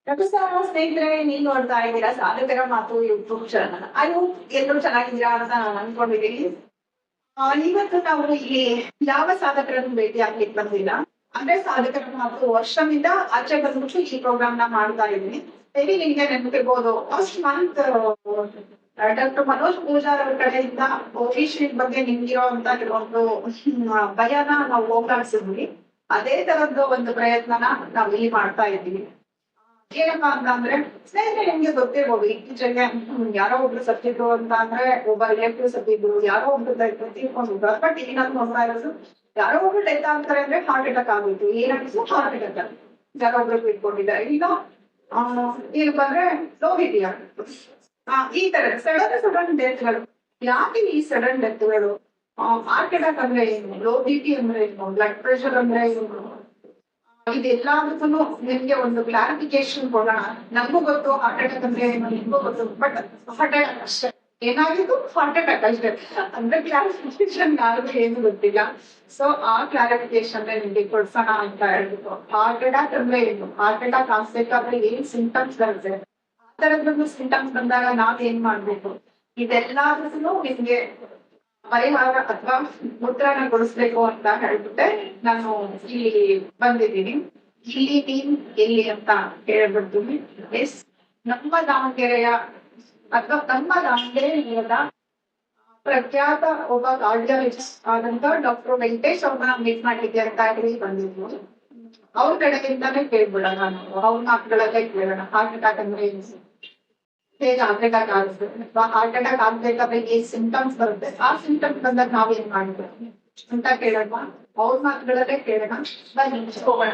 ನಮಸ್ಕಾರ ಸ್ನೇಹಿತರೆ, ನೀವ್ ನೋಡ್ತಾ ಇದ್ದೀರಾ ಸಾಧಕರ ಮಾತು ಯೂಟ್ಯೂಬ್ ಚಾನಲ್. ಅದು ಎಲ್ಲರೂ ಚೆನ್ನಾಗಿದ್ದೀರಾ ಅಂತ ನಾನು ಅನ್ಕೊಂಡಿದ್ದೀನಿ. ಇವತ್ತು ನಾವು ಇಲ್ಲಿ ಯಾವ ಸಾಧಕರನ್ನು ಭೇಟಿ ಆಗ್ಲಿಕ್ಕೆ ಬಂದಿಲ್ಲ. ಅಂದ್ರೆ ಸಾಧಕರ ಮಾತು ವರ್ಷದಿಂದ ಆಚೆ ಬಂದ್ಬಿಟ್ಟು ಈ ಪ್ರೋಗ್ರಾಮ್ ನ ಮಾಡ್ತಾ ಇದ್ದೀನಿ. ಮೇಬಿ ನಿಮ್ಗೆ ನೆನಪಿರ್ಬೋದು, first month doctor Manoj Pujar ಅವ್ರ ಕಡೆಯಿಂದ ಕೋವಿಶೀಲ್ಡ್ ಬಗ್ಗೆ ನಿಮ್ಗಿರೋ ಅಂತ ಕೆಲವೊಂದು ಭಯನ ನಾವು ಹೋಗ್ಲಾಡ್ಸಿದ್ವಿ. ಅದೇ ತರದ್ದು ಒಂದು ಪ್ರಯತ್ನನ ನಾವು ಇಲ್ಲಿ ಮಾಡ್ತಾ ಇದ್ದೀವಿ. ಏನಪ್ಪಾ ಅಂತಂದ್ರೆ, ಸ್ನೇಹಿತರೆ ನಿಮ್ಗೆ ಗೊತ್ತಿರ್ಬೋದು, ಇತ್ತೀಚೆಗೆ ಯಾರೋ ಒಬ್ರು ಸತ್ತಿದ್ರು ಅಂತ ಅಂದ್ರೆ ಒಬ್ಬ ರಿಲೇಟಿವ್ ಸತ್ತಿದ್ರು, ಯಾರೋ ಒಬ್ರು ತೀರ್ಕೊಂಡಿದ್ರು. ಬಟ್ ಈಗ ನಾವು ನೋಡ್ತಾ ಇರೋದು, ಯಾರೋ ಒಬ್ರು ಡೆತ್ ಆಗ್ತಾರೆ ಅಂದ್ರೆ ಹಾರ್ಟ್ ಅಟ್ಯಾಕ್ ಆಗೋಯ್ತು, ಏನಾಗಿತ್ತು ಹಾರ್ಟ್ ಅಟ್ಯಾಕ್, ಯಾರೋ ಒಬ್ರು ತೀರ್ಕೊಂಡಿದ್ದಾರೆ. ಈಗ ಏನಪ್ಪಾ ಅಂದ್ರೆ ಲೋ ಬಿಪಿ ಆಗಿತ್ತು. ಈ ತರ ಸಡನ್ ಡೆತ್ಗಳು. ಯಾಕೆ ಈ ಸಡನ್ ಡೆತ್ಗಳು? ಹಾರ್ಟ್ ಅಟ್ಯಾಕ್ ಅಂದ್ರೆ ಏನು, ಲೋ ಬಿಪಿ ಅಂದ್ರೆ ಏನು, ಬ್ಲಡ್ ಪ್ರೆಷರ್ ಅಂದ್ರೆ ಏನು, ಇದೆಲ್ಲದಕ್ಕೂ ನಿಮ್ಗೆ ಒಂದು ಕ್ಲಾರಿಫಿಕೇಶನ್ ಕೊಡೋಣ. ನಮಗೂ ಗೊತ್ತು ಹಾರ್ಟ್ ಅಟ್ಯಾಕ್ ಅಂದ್ರೆ ಏನು, ನಿಮ್ಗೂ ಗೊತ್ತು, ಬಟ್ ಹಾರ್ಟ್ ಅಟ್ಯಾಕ್ ಅಷ್ಟೇ. ಏನಾಗಿತ್ತು ಹಾರ್ಟ್ ಅಟ್ಯಾಕ್ ಅಷ್ಟೇ. ಅಂದ್ರೆ ಕ್ಲಾರಿಫಿಕೇಶನ್ ಯಾರಿಗೂ ಏನು ಗೊತ್ತಿಲ್ಲ. ಸೊ ಆ ಕ್ಲಾರಿಫಿಕೇಶನ್ ನಿಮ್ಗೆ ಕೊಡ್ಸೋಣ ಅಂತ ಹೇಳ್ಬಿಟ್ಟು, ಹಾರ್ಟ್ ಅಟ್ಯಾಕ್ ಅಂದ್ರೆ ಏನು, ಹಾರ್ಟ್ ಅಟ್ಯಾಕ್ ಆಗ್ಬೇಕಾದ್ರೆ ಏನ್ ಸಿಂಟಮ್ಸ್ ಬರುತ್ತೆ, ಆ ತರದ್ದು ಸಿಂಟಮ್ಸ್ ಬಂದಾಗ ನಾವ್ ಏನ್ ಮಾಡ್ಬೇಕು, ಇದೆಲ್ಲದಕ್ಕೂ ನಿಮ್ಗೆ ಪರಿಹಾರ ಅಥವಾ ಉತ್ತರನ ಕೊಡಿಸ್ಬೇಕು ಅಂತ ಹೇಳ್ಬಿಟ್ಟೆ ನಾನು ಇಲ್ಲಿ ಬಂದಿದ್ದೀನಿ. ಇಲ್ಲಿ ಟೀಮ್ ಎಲ್ಲಿ ಅಂತ ಹೇಳ್ಬಿಡ್ತೀನಿ. ಎಸ್, ನಮ್ಮ ದಾವಣಗೆರೆಯ ಅಥವಾ ನಮ್ಮ ದಾವಣಗೆರೆಯ ಪ್ರಖ್ಯಾತ ಒಬ್ಬ ಕಾರ್ಡಿಯಾಲಜಿಸ್ಟ್ ಆದಂತ ಡಾಕ್ಟರ್ ವೆಂಕಟೇಶ್ ಅವ್ರನ್ನ ಮೀಟ್ ಮಾಡ್ಲಿಕ್ಕೆ ಅಂತ ಹೇಳಿ ಬಂದಿದ್ವು. ಅವ್ರ ಕಡೆಯಿಂದಾನೇ ಕೇಳ್ಬಿಡೋಣ, ನಾನು ಅವ್ರ ಮಾತುಗಳಲ್ಲೇ ಕೇಳೋಣ. ಹಾರ್ಟ್ ಅಟ್ಯಾಕ್ ಅಂದ್ರೆ ಏನು, ಹೇಗೆ ಹಾರ್ಟ್ ಅಟ್ಯಾಕ್ ಆಗುತ್ತೆ, ಅಥವಾ ಹಾರ್ಟ್ ಅಟ್ಯಾಕ್ ಆಗ್ಬೇಕಾದ್ರೆ ಏನ್ ಸಿಂಟಮ್ಸ್ ಬರುತ್ತೆ, ಆ ಸಿಂಟಮ್ಸ್ ಬಂದಾಗ ನಾವೇನ್ ಮಾಡ್ಬೇಕು ಅಂತ ಕೇಳೋಣ. ಅವ್ರ ಮಾತುಗಳಲ್ಲೇ ಕೇಳೋಣ. ಬನ್ನಿ ಹೋಗೋಣ.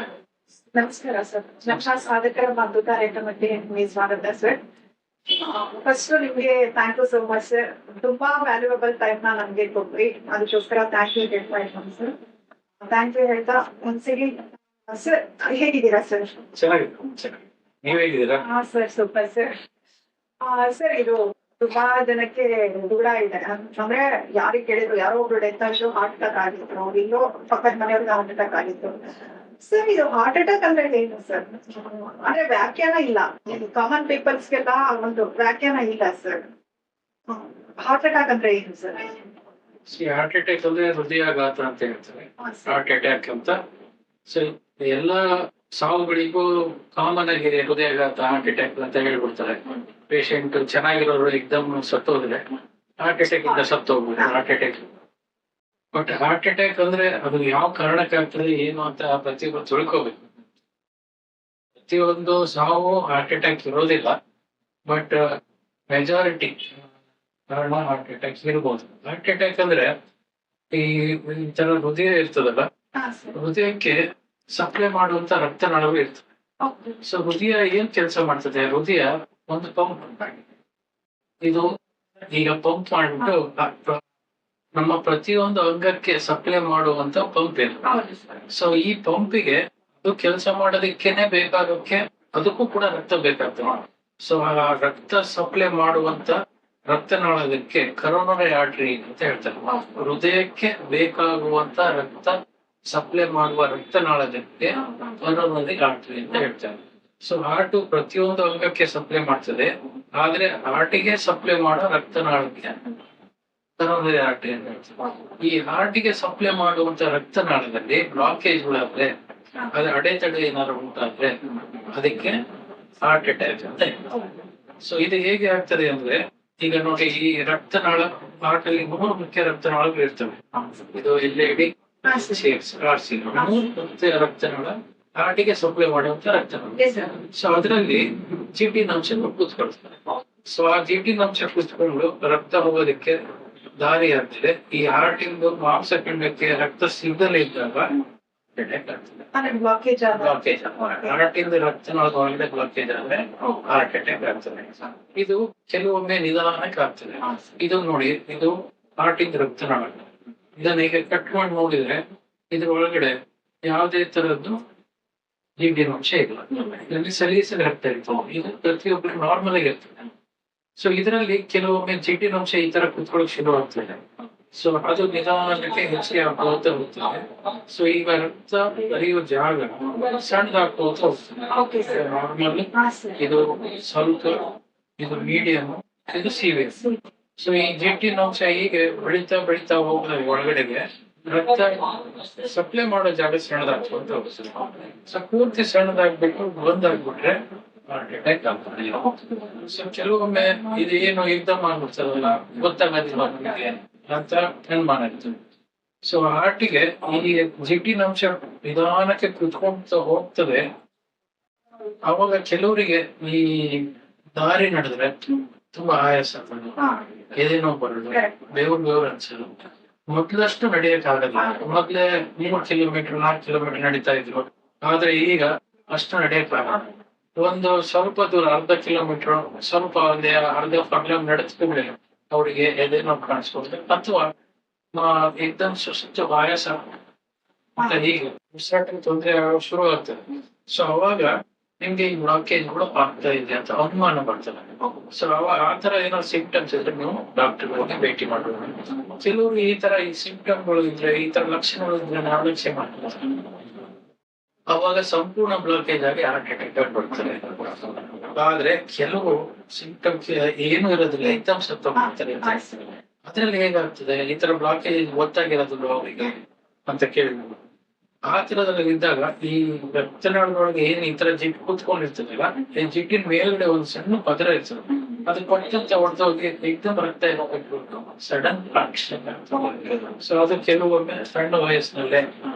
ನಮಸ್ಕಾರ ಸರ್, ನಮ್ಮ ಸಾಧಕರ ಮಾತು ಕಾರ್ಯಕ್ರಮಕ್ಕೆ ನಿಮಗೆ ಸ್ವಾಗತ ಸರ್. ಫಸ್ಟ್ ನಿಮ್ಗೆ thank you so much sir. ತುಂಬಾ ವ್ಯಾಲ್ಯೂಯಬಲ್ ಟೈಮ್ ನ ನಮ್ಗೆ ಕೊಟ್ರಿ, ಅದಕ್ಕೋಸ್ಕರ ಥ್ಯಾಂಕ್ ಯು ಹೇಳ್ತಾ ಇದ್ದೀನಿ ಸರ್. ಥ್ಯಾಂಕ್ ಯು ಹೇಳ್ತಾ ಒಂದ್ಸರಿ ಸರ್, ಹೇಗಿದ್ದೀರಾ ಸರ್? ಚೆನ್ನಾಗಿದೆ. ನೀವ್ ಹೇಗಿದ್ದೀರಾ? ಹಾ ಸರ್, ಸೂಪರ್ ಸರ್. ಸರ್, ಇದು ತುಂಬಾ ಜನಕ್ಕೆ ದೂರ ಇದೆ. ಅಂದ್ರೆ ಯಾರಿಗೆ ಕೇಳಿದ್ರು ಯಾರೋ ಒಬ್ರು ಡೆತ್ ಆಗಿದ್ರು, ಹಾರ್ಟ್ ಅಟ್ಯಾಕ್ ಆಗಿತ್ತು, ಇಲ್ಲೋ ಪಕ್ಕದ ಮನೆಯವ್ರಿಗೆ ಹಾರ್ಟ್ ಅಟ್ಯಾಕ್ ಆಗಿತ್ತು. ಸರ್, ಇದು ಹಾರ್ಟ್ ಅಟ್ಯಾಕ್ ಅಂದ್ರೆ ಏನು ಸರ್? ಅಂದ್ರೆ ವ್ಯಾಖ್ಯಾನ ಇಲ್ಲ, ಕಾಮನ್ ಪೀಪಲ್ಸ್ಗೆಲ್ಲ ಒಂದು ವ್ಯಾಖ್ಯಾನ ಇಲ್ಲ ಸರ್. ಹಾರ್ಟ್ ಅಟ್ಯಾಕ್ ಅಂದ್ರೆ ಏನು ಸರ್? ಹಾರ್ಟ್ ಅಟ್ಯಾಕ್ ಅಂದ್ರೆ ಹೃದಯಾಘಾತ ಅಂತ ಹೇಳ್ತಾರೆ, ಹಾರ್ಟ್ ಅಟ್ಯಾಕ್ ಅಂತ. ಸೊ ಎಲ್ಲ ಸಾವುಗಳಿಗೂ ಕಾಮನ್ ಆಗಿ ಹೃದಯಾಘಾತ, ಹಾರ್ಟ್ ಅಟ್ಯಾಕ್ ಅಂತ ಹೇಳ್ಬಿಡ್ತಾರೆ. ಪೇಷಂಟ್ ಚೆನ್ನಾಗಿರೋರು ಎಕ್ದಮ್ ಸತ್ತೋದ್ರೆ ಹಾರ್ಟ್ ಅಟ್ಯಾಕ್ ಇಂದ ಸತ್ತೋಗ್ಬೋದು, heart attack. But heart attack ಅಂದ್ರೆ ಅದು ಯಾವ ಕಾರಣಕ್ಕೆ ಆಗ್ತದೆ ಏನು ಅಂತ ಪ್ರತಿಯೊಬ್ಬರು ತಿಳ್ಕೋಬೇಕು. ಪ್ರತಿಯೊಂದು ಸಾವು ಹಾರ್ಟ್ ಅಟ್ಯಾಕ್ ಇರೋದಿಲ್ಲ, ಬಟ್ ಮೆಜಾರಿಟಿ ಕಾರಣ ಹಾರ್ಟ್ ಅಟ್ಯಾಕ್ ಇರ್ಬೋದು. ಹಾರ್ಟ್ ಅಟ್ಯಾಕ್ ಅಂದ್ರೆ ಈ ತರ ಹೃದಯ ಇರ್ತದಲ್ಲ, ಹೃದಯಕ್ಕೆ ಸಪ್ಲೈ ಮಾಡುವಂತ ರಕ್ತನಾಳಗಳು ಇರ್ತದೆ. ಸೊ ಹೃದಯ ಏನ್ ಕೆಲಸ ಮಾಡ್ತದೆ, ಹೃದಯ ಒಂದು ಪಂಪ್. ಇದು ಈಗ ಪಂಪ್ ಮಾಡ್ಬಿಟ್ಟು ನಮ್ಮ ಪ್ರತಿಯೊಂದು ಅಂಗಕ್ಕೆ ಸಪ್ಲೈ ಮಾಡುವಂತ ಪಂಪ್ ಇದೆ. ಸೊ ಈ ಪಂಪಿಗೆ ಅದು ಕೆಲಸ ಮಾಡೋದಕ್ಕೇನೆ ಬೇಕಾಗೋಕೆ ಅದಕ್ಕೂ ಕೂಡ ರಕ್ತ ಬೇಕಾಗ್ತದೆ. ಸೊ ಆ ರಕ್ತ ಸಪ್ಲೈ ಮಾಡುವಂತ ರಕ್ತನಾಳದಕ್ಕೆ ಕರೋನರಿ ಆರ್ಟರಿ ಅಂತ ಹೇಳ್ತಾರೆ. ಹೃದಯಕ್ಕೆ ಬೇಕಾಗುವಂತ ರಕ್ತ ಸಪ್ಲೈ ಮಾಡುವ ರಕ್ತನಾಳದಕ್ಕೆ ಕರೋನರಿ ಆರ್ಟರಿ ಅಂತ ಹೇಳ್ತಾರೆ. ಸೊ ಹಾರ್ಟ್ ಪ್ರತಿಯೊಂದು ಅಂಗಕ್ಕೆ ಸಪ್ಲೈ ಮಾಡ್ತದೆ, ಆದ್ರೆ ಹಾರ್ಟಿಗೆ ಸಪ್ಲೈ ಮಾಡೋ ರಕ್ತನಾಳಕ್ಕೆ ಕರೋನರಿ ಆರ್ಟರಿ ಅಂತ ಹೇಳ್ತಾರೆ. ಈ ಹಾರ್ಟಿಗೆ ಸಪ್ಲೈ ಮಾಡುವಂತ ರಕ್ತನಾಳದಲ್ಲಿ ಬ್ಲಾಕೇಜ್ಗಳಾದ್ರೆ, ಅದು ಅಡೆತಡೆ ಏನಾದ್ರು ಉಂಟಾದ್ರೆ ಅದಕ್ಕೆ ಹಾರ್ಟ್ ಅಟ್ಯಾಕ್ ಅಂತ ಹೇಳ್ತಾರೆ. ಸೊ ಇದು ಹೇಗೆ ಆಗ್ತದೆ ಅಂದ್ರೆ, ಈಗ ನೋಡಿ, ಈ ರಕ್ತನಾಳ ಹಾರ್ಟ್ ಅಲ್ಲಿ 3 ಮುಖ್ಯ ರಕ್ತನಾಳಗಳು ಇರ್ತವೆ. ಇದು LAD, RC, 3 ಮುಖ್ಯ ರಕ್ತನಾಳ ಹಾರ್ಟಿಗೆ ಸಪ್ಲೈ ಮಾಡುವಂತ ರಕ್ತನಾಳ. ಸೊ ಅದರಲ್ಲಿ ಜಿಟಿನ್ ಅಂಶ ಕೂತ್ಕೊಳ್ತಾರೆ. ಸೊ ಆ ಜಿಟಿನ್ ಅಂಶ ಕೂತ್ಕೊಂಡು ರಕ್ತ ಹೋಗೋದಕ್ಕೆ ದಾರಿ ಆಗ್ತದೆ. ಈ ಹಾರ್ಟ್ ಇಂದ ಮಾಂಸಪಿಂಡಕ್ಕೆ ರಕ್ತ ಸಿಗದೇ ಇದ್ದಾಗ ಬ್ಲಾಕೇಜ್ ಹಾರ್ಟ್ ಇಂದ ರಕ್ತನಾಳದ ಒಳಗಡೆ ಬ್ಲಾಕೇಜ್ ಆದ್ರೆ ಹಾರ್ಟ್ ಅಟ್ಯಾಕ್ ಆಗ್ತದೆ. ಇದು ಕೆಲವೊಮ್ಮೆ ನಿಧಾನಕ್ಕೆ ಆಗ್ತದೆ. ಇದು ನೋಡಿ, ಇದು ಹಾರ್ಟ್ ಇಂದ ರಕ್ತನಾಳ. ಇದನ್ನ ಈಗ ಕಟ್ ಮಾಡಿ ನೋಡಿದ್ರೆ ಇದ್ರ ಒಳಗಡೆ ಯಾವುದೇ ತರದ್ದು ಜಿಟಿನ್ ಅಂಶ ಇಲ್ಲ. ಇದರಲ್ಲಿ ಸಲೀಸಾಗಿ ರಕ್ತ ಇರ್ತದೆ. ಇದು ಪ್ರತಿಯೊಬ್ಬರು ನಾರ್ಮಲ್ ಆಗಿ ಇರ್ತದೆ. ಸೊ ಇದರಲ್ಲಿ ಕೆಲವೊಮ್ಮೆ ಜಿಟಿನ್ ಅಂಶ ಈ ತರ ಕುತ್ಕೊಳ್ಳೋಕೆ ಶುರು ಆಗ್ತದೆ. ಸೊ ಅದು ನಿಧಾನಕ್ಕೆ ಹೆಚ್ಚಿಗೆ ಆಗ್ಕೋತಾ ಹೋಗ್ತದೆ. ಸೊ ಈಗ ರಕ್ತ ಹರಿಯುವ ಜಾಗ ಸಣ್ಣದಾಗ್ಕೋತಾ ಹೋಗ್ತದೆ. Okay sir. ನಾರ್ಮಲ್ ಹಾ ಸರ್. ಇದು ಸ್ವಲ್ಪ, ಇದು ಮೀಡಿಯಂ, ಇದು ಸೀರಿಯಸ್. ಸೊ ಈ ಜಿಟ್ಟಿನ ಅಂಶ ಹೀಗೆ ಬೆಳಿತಾ ಬೆಳಿತಾ ಹೋಗ್ತದೆ ಒಳಗಡೆಗೆ, ರಕ್ತ ಸಪ್ಲೈ ಮಾಡೋ ಜಾಗ ಸಣ್ಣದಾಗ್ಕೊಂತ ಹೋಗ್ತದೆ. ಸೊ ಪೂರ್ತಿ ಸಣ್ಣದಾಗ್ಬಿಟ್ಟು ಬಂದಾಗ್ಬಿಟ್ರೆ ಹಾರ್ಟ್ ಅಟ್ಯಾಕ್ ಆಗ್ತದೆ. ಸೊ ಕೆಲವೊಮ್ಮೆ ಇದು ಏನು ಎಕ್ದಮ್ ಆಗ್ಬಿಡ್ತದಲ್ಲ, ಗೊತ್ತಾಗೋದಿಲ್ಲ ನಮಗೆ ಅಂತ ಅನುಮಾನ ಇರ್ತದೆ. ಸೊ ಹಾರ್ಟಿಗೆ ಈ ಜಿಟ್ಟಿನ ಅಂಶ ನಿಧಾನಕ್ಕೆ ಕುತ್ಕೊಂತ ಹೋಗ್ತದೆ. ಅವಾಗ ಕೆಲವರಿಗೆ ಈ ದಾರಿ ನಡೆದ್ರೆ ತುಂಬಾ ಆಯಾಸ ಬರೋದು, ಎದೆನೋ ಬರೋದು, ಬೇವ್ರು ಅನ್ಸೋದು. ಮೊದ್ಲಷ್ಟು ನಡೆಯಕ್ ಆಗಲ್ಲ. ಮೊದ್ಲೇ 3 ಕಿಲೋಮೀಟರ್ 4 ಕಿಲೋಮೀಟರ್ ನಡೀತಾ ಇದ್ರು, ಆದ್ರೆ ಈಗ ಅಷ್ಟು ನಡೆಯಕ್ ಆಗಲ್ಲ. ಒಂದು ಸ್ವಲ್ಪ ದೂರ ಅರ್ಧ ಕಿಲೋಮೀಟರ್, ಸ್ವಲ್ಪ ಒಂದೇ ಅರ್ಧ ಕಿಲೋಮೀಟರ್ ನಡೆಸ್ಕೊಂಡ್ರೆ ಅವರಿಗೆ ಎದೆನೋ ಕಾಣಿಸ್ಬೋದು, ಅಥವಾ ಎಕ್ದಮ್ ಸುಸ್ತು ಆಯಾಸ ಮತ್ತೆ ಹೀಗೆ ಉಸಿರಾಟಕ್ಕೆ ತೊಂದರೆ ಶುರು ಆಗ್ತದೆ. ಸೊ ಅವಾಗ ನಿಮ್ಗೆ ಈ ಬ್ಲಾಕೇಜ್ಗಳು ಆಗ್ತಾ ಇದೆ ಅಂತ ಅನುಮಾನ ಬರ್ತದೆ. ಸೊ ಅವಾಗ ಆತರ ಏನೋ ಸಿಂಪ್ಟಮ್ಸ್ ಇದ್ರೆ ನೀವು ಡಾಕ್ಟರ್ ಹೋಗಿ ಭೇಟಿ ಮಾಡಬಹುದು. ಕೆಲವರು ಈ ತರ ಈ ಸಿಂಪ್ಟಮ್ಗಳು ಇದ್ರೆ, ಈ ತರ ಲಕ್ಷಣಗಳು ಇದ್ರೆ ನಿರ್ಲಕ್ಷ್ಯ ಮಾಡ್ತಾರೆ. ಅವಾಗ ಸಂಪೂರ್ಣ ಬ್ಲಾಕೇಜ್ ಆಗಿ ಹಾರ್ಟ್ ಅಟ್ಯಾಕ್ ಬರ್ತದೆ. ಆದ್ರೆ ಕೆಲವು ಸಿಂಪ್ಟಮ್ಸ್ ಏನು ಇರೋದಿಲ್ಲ, ಎಕ್ದಮ್ ಸತ್ತ ಹೋಗ್ತಾರೆ. ಅದ್ರಲ್ಲಿ ಹೇಗಾಗ್ತದೆ, ಈ ತರ ಬ್ಲಾಕೇಜ್ ಗೊತ್ತಾಗಿರೋದಿಲ್ಲ ಅವರಿಗೆ ಅಂತ ಕೇಳಿದ್ರು. ಆ ತರದಲ್ಲಿ ಇದ್ದಾಗ ಈ ರಕ್ತನಾಳದೊಳಗೆ ಏನ್ ಈ ತರ ಜಿಡ್ ಕೂತ್ಕೊಂಡಿರ್ತದಲ್ಲ, ಈ ಜಿಡ್ಡಿನ ಮೇಲ್ಗಡೆ ಒಂದು ಸಣ್ಣ ಪದರ ಇರ್ತದೆ, ಅದು ಕೊಟ್ಟಂತ ಹೊಡೆದೋಗಿ ಎಕ್ದಮ್ ರಕ್ತ ಬಿಟ್ಬಿಟ್ಟು ಸಡನ್ ಆಕ್ಷನ್ ಆಗ್ತದೆ. ಸೊ ಅದು ಕೆಲವೊಮ್ಮೆ ಸಣ್ಣ ವಯಸ್ಸಿನಲ್ಲೇ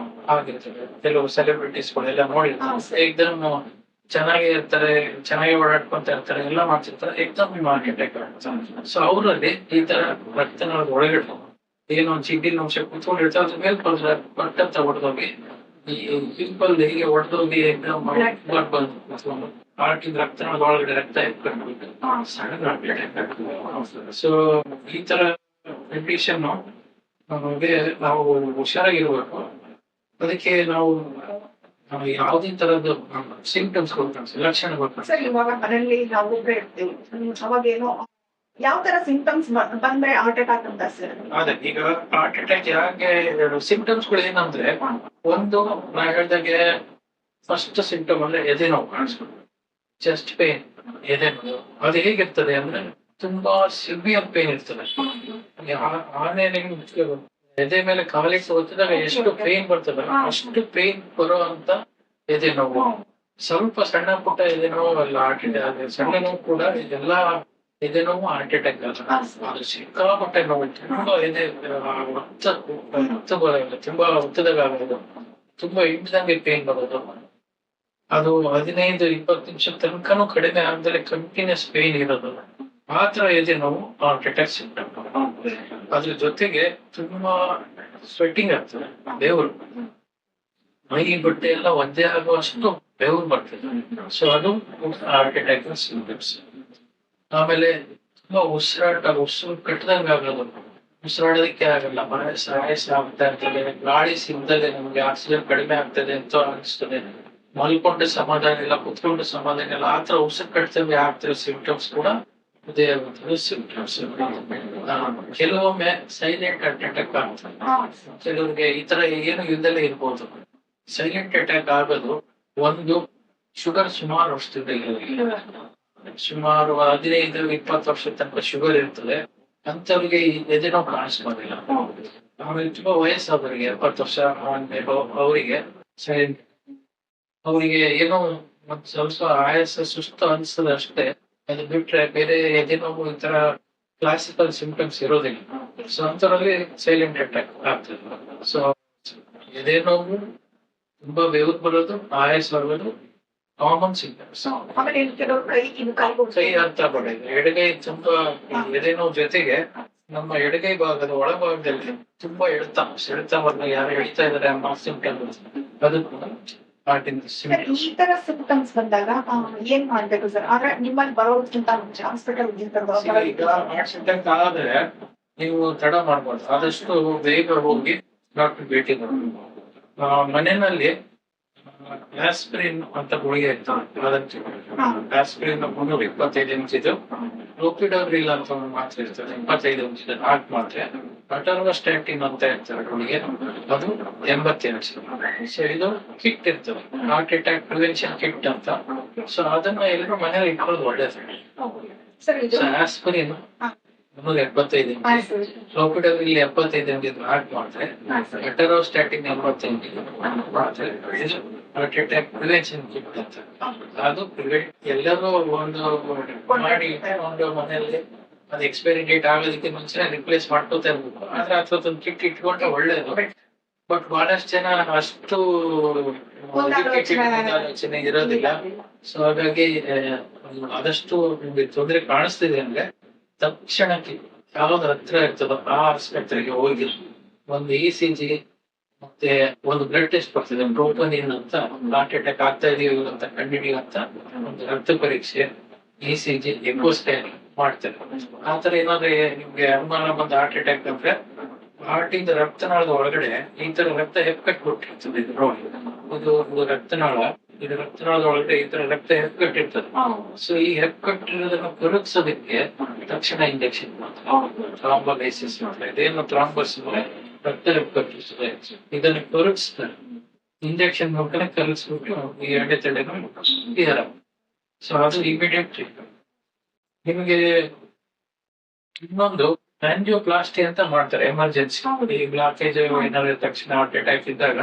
ಆಗಿರ್ತದೆ. ಕೆಲವು ಸೆಲೆಬ್ರಿಟೀಸ್ಗಳೆಲ್ಲ ನೋಡಿರ್ತಾರೆ, ಎಕ್ದಮ್ ಚೆನ್ನಾಗಿ ಇರ್ತಾರೆ, ಚೆನ್ನಾಗಿ ಓಡಾಡ್ಕೊಂತ ಇರ್ತಾರೆ, ಎಲ್ಲ ಮಾಡ್ತಿರ್ತಾರೆ, ಎಕ್ದಮ್ ಹಾರ್ಟ್ ಅಟ್ಯಾಕ್ ಆಗ್ತದೆ. ಸೊ ಅವರಲ್ಲಿ ಈ ತರ ರಕ್ತನಾಳದ ಒಳಗಡೆ ಏನೋ ಜಿಡ್ಡಿನ ಅಂಶ ಕೂತ್ಕೊಂಡಿರ್ತಾರೆ, ಅದ್ರ ಮೇಲೆ ಕೊಟ್ಟಂತ ಹೊಡೆದೋಗಿ ಈ ಪಿಂಪಲ್ ಹೇಗೆ ಹೊಡೆದೋಗಿ ಬ್ಲಡ್ ಬಂದು ಹಾರ್ಟಿನ ರಕ್ತನಾಳದ ಒಳಗಡೆ ರಕ್ತ ಎತ್ಕೊಂಡ್ಬಿಟ್ಟು ಸಡನ್ ಹಾರ್ಟ್ ಅಟ್ಯಾಕ್ ಆಗ್ತದೆ. ಸೊ ಈ ತರ ಕಂಡೀಷನ್ ನಾವು ಹುಷಾರಾಗಿರ್ಬೇಕು. ಅದಕ್ಕೆ ನಾವು ಯಾವುದೇ ತರದ್ದು ಸಿಂಪ್ಟಮ್ಸ್ ಲಕ್ಷಣಗಳು ಸರ್, ಇವಾಗ ಮನೆಯಲ್ಲಿ ನಾವು ಒಬ್ಬರೇ ಇರ್ತೀವಿ, ಅವಾಗೇನೋ ಯಾವ ತರ ಸಿಂಪ್ಟಮ್ಸ್ ಬಂದ್ರೆ ಹಾರ್ಟ್ ಅಟ್ಯಾಕ್ ಅಂತ ಸರ್? ಅದೇ ಈಗ ಹಾರ್ಟ್ ಅಟ್ಯಾಕ್ ಯಾಕೆ ಸಿಂಪ್ಟಮ್ಸ್ ಗಳು ಏನಂದ್ರೆ, ಒಂದು ನಾ ಹೇಳ್ದಾಗೆ ಫಸ್ಟ್ ಸಿಂಪ್ಟಮ್ ಅಂದ್ರೆ ಎದೆ ನೋವು ಕಾಣಿಸ್ಕೊಂಡು, ಚೆಸ್ಟ್ ಪೇನ್, ಎದೆ ನೋವು. ಅದು ಹೇಗಿರ್ತದೆ ಅಂದ್ರೆ ತುಂಬಾ ಸಿವಿಯರ್ ಪೇನ್ ಇರ್ತದೆ. ಆನೆ ಎದೆ ಮೇಲೆ ಕಾಲಿಟ್ಟು ಒತ್ತಿದಾಗ ಎಷ್ಟು ಪೇನ್ ಬರ್ತದೆ, ಅಷ್ಟು ಪೇನ್ ಬರೋ ಅಂತ ಎದೆ ನೋವು. ಸ್ವಲ್ಪ ಸಣ್ಣ ಪುಟ್ಟ ಎದೆ ನೋವು ಅಲ್ಲ, ಹಾರ್ಟ್ ಅಟ್ಯಾಕ್ ಸಣ್ಣ ನೋವು ಕೂಡ ಇದೆಲ್ಲ ಎದೆ ನೋವು ಹಾರ್ಟ್ ಅಟ್ಯಾಕ್ ಅಲ್ಲ. ಅದು ಸಿಕ್ಕಾಪಟ್ಟೆ ನೋವು, ತುಂಬಾ ಎದೆ ತುಂಬಾ ಒತ್ತದಾಗ ಆಗೋದು, ತುಂಬಾ ಹಿಂಡ್ದಂಗೆ ಪೇನ್ ಬರೋದು. ಅದು 15-20 ನಿಮಿಷ ತನಕನೂ ಕಡಿಮೆ ಆಗದಲ್ಲಿ ಕಂಟಿನ್ಯೂಸ್ ಪೇನ್ ಇರೋದು. ಮಾತ್ರ ಎದೆ ನೋವು ಹಾರ್ಟ್ ಅಟ್ಯಾಕ್ ಸಿಂಪ್ಟಮ್. ಅದ್ರ ಜೊತೆಗೆ ತುಂಬಾ ಸ್ವೆಟ್ಟಿಂಗ್ ಆಗ್ತದೆ, ಬೆವರು, ಮೈ ಬಟ್ಟೆ ಎಲ್ಲ ಒದ್ದೆ ಆಗುವಷ್ಟು ಬೆವರು ಬರ್ತದೆ. ಸೊ ಅದು ಹಾರ್ಟ್ ಅಟ್ಯಾಕ್ ಸಿಂಪ್ಟಮ್ಸ್. ಆಮೇಲೆ ತುಂಬಾ ಉಸಿರು ಕಟ್ಟದಂಗ ಆಗೋದು, ಉಸಿರಾಡೋದಕ್ಕೆ ಆಗಲ್ಲ, ಆಯಾಸ ಆಗ್ತಾ ಇರ್ತದೆ, ಗಾಳಿ ಸಿಗದಲ್ಲೇ ನಮ್ಗೆ ಆಕ್ಸಿಜನ್ ಕಡಿಮೆ ಆಗ್ತದೆ ಅಂತ ಅನಿಸ್ತದೆ, ಮಲ್ಕೊಂಡು ಸಮಾಧಾನ ಇಲ್ಲ, ಕುತ್ಕೊಂಡು ಸಮಾಧಾನ ಇಲ್ಲ, ಆತರ ಉಸಿರು ಕಟ್ಟದಂಗೆ ಆಗ್ತಿರೋ ಸಿಂಪ್ಟಮ್ಸ್ ಕೂಡ ಇದೇ ಸಿಂಪ್ಟಮ್ಸ್. ಕೆಲವೊಮ್ಮೆ ಸೈಲೆಂಟ್ ಹಾರ್ಟ್ ಅಟ್ಯಾಕ್ ಆಗ್ತದೆ. ಕೆಲವರಿಗೆ ಈ ತರ ಏನು ಇಲ್ದಲೇ ಇರ್ಬೋದು. ಸೈಲೆಂಟ್ ಅಟ್ಯಾಕ್ ಆಗೋದು ಒಂದು, ಶುಗರ್ ಸುಮಾರು ವರ್ಷದಿಂದ ಇರೋದಿಲ್ಲ, ಸುಮಾರು 15-20 ವರ್ಷದ ತನಕ ಶುಗರ್ ಇರ್ತದೆ, ಅಂತವ್ರಿಗೆ ಎದೆ ನೋವು ಕಾಣಿಸ್ಬೋದಿಲ್ಲ. ಆಮೇಲೆ ತುಂಬಾ ವಯಸ್ಸಾದವರಿಗೆ 70 ವರ್ಷ ಅವರಿಗೆ ಅವರಿಗೆ ಏನೋ ಮತ್ ಸ್ವಲ್ಪ ಆಯಾಸ ಸುಸ್ತು ಅನ್ಸದ ಅಷ್ಟೇ. ಅದು ಬಿಟ್ರೆ ಬೇರೆ ಎದೆ ನೋವು ಈ ತರ ಕ್ಲಾಸಿಕಲ್ ಸಿಂಪ್ಟಮ್ಸ್ ಇರೋದಿಲ್ಲ. ಸೊ ಅಂತವರಲ್ಲಿ ಸೈಲೆಂಟ್ ಅಟ್ಯಾಕ್ ಆಗ್ತದೆ. ಸೊ ಎದೆ ನೋವು, ತುಂಬಾ ಬೆವರು ಬರೋದು, ಆಯಾಸ ಆಗೋದು ಕಾಮನ್ ಸಿಂಪ್ಟಮ್ಸ್. ಕೈ ಅರ್ಥ ಪಡೆದು ಎಡಗೈ ತುಂಬಾ ಎದೆ ನೋವು ಜೊತೆಗೆ ನಮ್ಮ ಎಡಗೈ ಭಾಗದ ಒಳಭಾಗದಲ್ಲಿ ತುಂಬಾ ಸೆಳೆತ ಬಂದಾಗ ಯಾರು ಎಳಿತಾ ಇದಾರೆ ಅನ್ನೋ ಸಿಂಪ್ಟಮ್ಸ್, ಅದು ಕೂಡ ಈ ತರ ಸಿಂಪ್ಟಮ್ಸ್ ಬಂದಾಗ ಏನ್ ಮಾಡ್ಬೇಕು ಸರ್? ಆದ್ರೆ ನಿಮ್ಮಲ್ಲಿ ಬರೋದಕ್ಕಿಂತ ಮುಂಚೆ ಹಾಸ್ಪಿಟಲ್ ಅಟ್ಯಾಕ್ ಆದ್ರೆ ನೀವು ತಡ ಮಾಡ್ಬಾರ್ದು, ಆದಷ್ಟು ಬೇಗ ಹೋಗಿ ಡಾಕ್ಟರ್ ಭೇಟಿ ಮಾಡಬೇಕು. ಮನೆಯಲ್ಲಿ ಆಸ್ಪಿರಿನ್ ಅಂತ ಗುಳಿಗೆ ಇರ್ತದೆ, ಆಸ್ಪಿರಿನ್ 325 ನಿಮಿಷದ್ದು, ರೋಪಿಡೋಗ್ರಿಲ್ ಅಂತ ಒಂದು ಮಾತ್ರೆ ಇರ್ತದೆ 25 ನಿಮಿಷದ 4 ಮಾತ್ರೆ, ಅಟರ್ವಸ್ಟ್ಯಾಟಿನ್ ಅಂತ ಇರ್ತದೆ ಹುಡುಗಿ, ಅದು 80 ಸೊ ಇದು ಕಿಟ್ ಇರ್ತದೆ, ಹಾರ್ಟ್ ಅಟ್ಯಾಕ್ ಪ್ರಿವೆನ್ಷನ್ ಕಿಟ್ ಅಂತ. ಸೊ ಅದನ್ನ ಎಲ್ಲರೂ ಮನೇಲಿ ಇಟ್ಕೊಳ್ಳೋದು ಒಳ್ಳೇದು. ಸರ್ ಇದು ಸೊ ಆಸ್ಪಿರಿನ್ 175 ಕ್ಲೋಪಿಡೋಗ್ರಿಲ್ 75 ಹಾರ್ಟ್ ಮಾಡಿದ್ರೆ, ಅಟರೋಸ್ಟ್ಯಾಟಿನ್ 85 ಮಾಡಿದ್ರೆ ಇದು ಹಾರ್ಟ್ ಅಟ್ಯಾಕ್ ಪ್ರಿವೆನ್ಷನ್ ಕಿಟ್ ಅಂತ. ಅದು ಎಲ್ಲರೂ ಒಂದು ಮಾಡಿ ಒಂದು ಮನೆಯಲ್ಲಿ ಅದು ಎಕ್ಸ್ಪೈರಿ ಡೇಟ್ ಆಗೋದಕ್ಕೆ ಮುಂಚೆ ರಿಪ್ಲೇಸ್ ಮಾಡ್ಕೋತಾ ಇರ್ಬೇಕು. ಆದ್ರೆ ಅಥವಾ ಕಿಟ್ ಇಟ್ಕೊಂಡ್ರೆ ಒಳ್ಳೇದು. ಬಟ್ ಬಹಳಷ್ಟು ಜನ ಅಷ್ಟು ಆಲೋಚನೆ ಇರೋದಿಲ್ಲ. ಸೊ ಹಾಗಾಗಿ ಆದಷ್ಟು ನಿಮ್ಗೆ ತೊಂದರೆ ಕಾಣಿಸ್ತಿದೆ ಅಂದ್ರೆ ತಕ್ಷಣಕ್ಕೆ ಯಾವ್ದು ಹತ್ರ ಇರ್ತದೋ ಆ ಆಸ್ಪತ್ರೆಗೆ ಹೋಗಿ ಒಂದು ECG ಮತ್ತೆ ಒಂದು ಬ್ಲಡ್ ಟೆಸ್ಟ್ ಬರ್ತದೆ, ಟ್ರೋಪೋನಿನ್ ಅಂತ. ಹಾರ್ಟ್ ಅಟ್ಯಾಕ್ ಆಗ್ತಾ ಇದೆಯೋ ಅಂತ ಕಂಡುಹಿಡಿಯುವಂತ ಒಂದು ರಕ್ತ ಪರೀಕ್ಷೆ, ECG, ಎಕೋ ಸ್ಕ್ಯಾನ್ ಮಾಡ್ತಾರೆ. ಆತರ ಏನಾದ್ರೆ ನಿಮ್ಗೆ ಅನುಮಾನ ಬಂದ ಹಾರ್ಟ್ ಅಟ್ಯಾಕ್ ಅಂದ್ರೆ ಹಾರ್ಟ್ ಇಂದ ರಕ್ತನಾಳದ ಒಳಗಡೆ ಈ ತರ ರಕ್ತ ಹೆಪ್ಪಕಟ್ಟಿರ್ತದೆ. ಇದು ನೋಡಿ, ಇದು ರಕ್ತನಾಳ, ಇದು ರಕ್ತನಾಳದ ಒಳಗಡೆ ಈ ತರ ರಕ್ತ ಹೆಪ್ಪಕಟ್ಟಿರ್ತದೆ. ಸೊ ಈ ಹೆಪ್ಪಕಟ್ಟಿರೋದನ್ನ ಕರಗಿಸೋದಕ್ಕೆ ತಕ್ಷಣ ಇಂಜೆಕ್ಷನ್ ಮಾಡ್ತಾರೆ, ಥ್ರಾಂಬೋಲೈಸಿಸ್ ಮಾಡ್ತಾರೆ. ಇದೇನು ಥ್ರಾಂಬಸ್ ಅಂದ್ರೆ ರಕ್ತ ಹೆಪ್ಪಕಟ್ಟಿರ್ತದೆ, ಇದನ್ನ ಕರಗಿಸ್ತಾರೆ. ಇಂಜೆಕ್ಷನ್ ಮುಖಾಂತರ ಕರಗಿಸ್ಬಿಟ್ಟು ಈ ಅಡೆತಡೆನ ಕ್ಲಿಯರ್ ಆಗುತ್ತೆ. ಸೊ ಅದು ಇಮಿಡಿಯೇಟ್ ಟ್ರೀಟ್ಮೆಂಟ್. ನಿಮಗೆ ಇನ್ನೊಂದು ಆಂಜಿಯೋಪ್ಲಾಸ್ಟಿ ಅಂತ ಮಾಡ್ತಾರೆ ಎಮರ್ಜೆನ್ಸಿ. ಈ ಬ್ಲಾಕೇಜ್ ಏನಾದ್ರು ತಕ್ಷಣ ಹಾರ್ಟ್ ಅಟ್ಯಾಕ್ ಇದ್ದಾಗ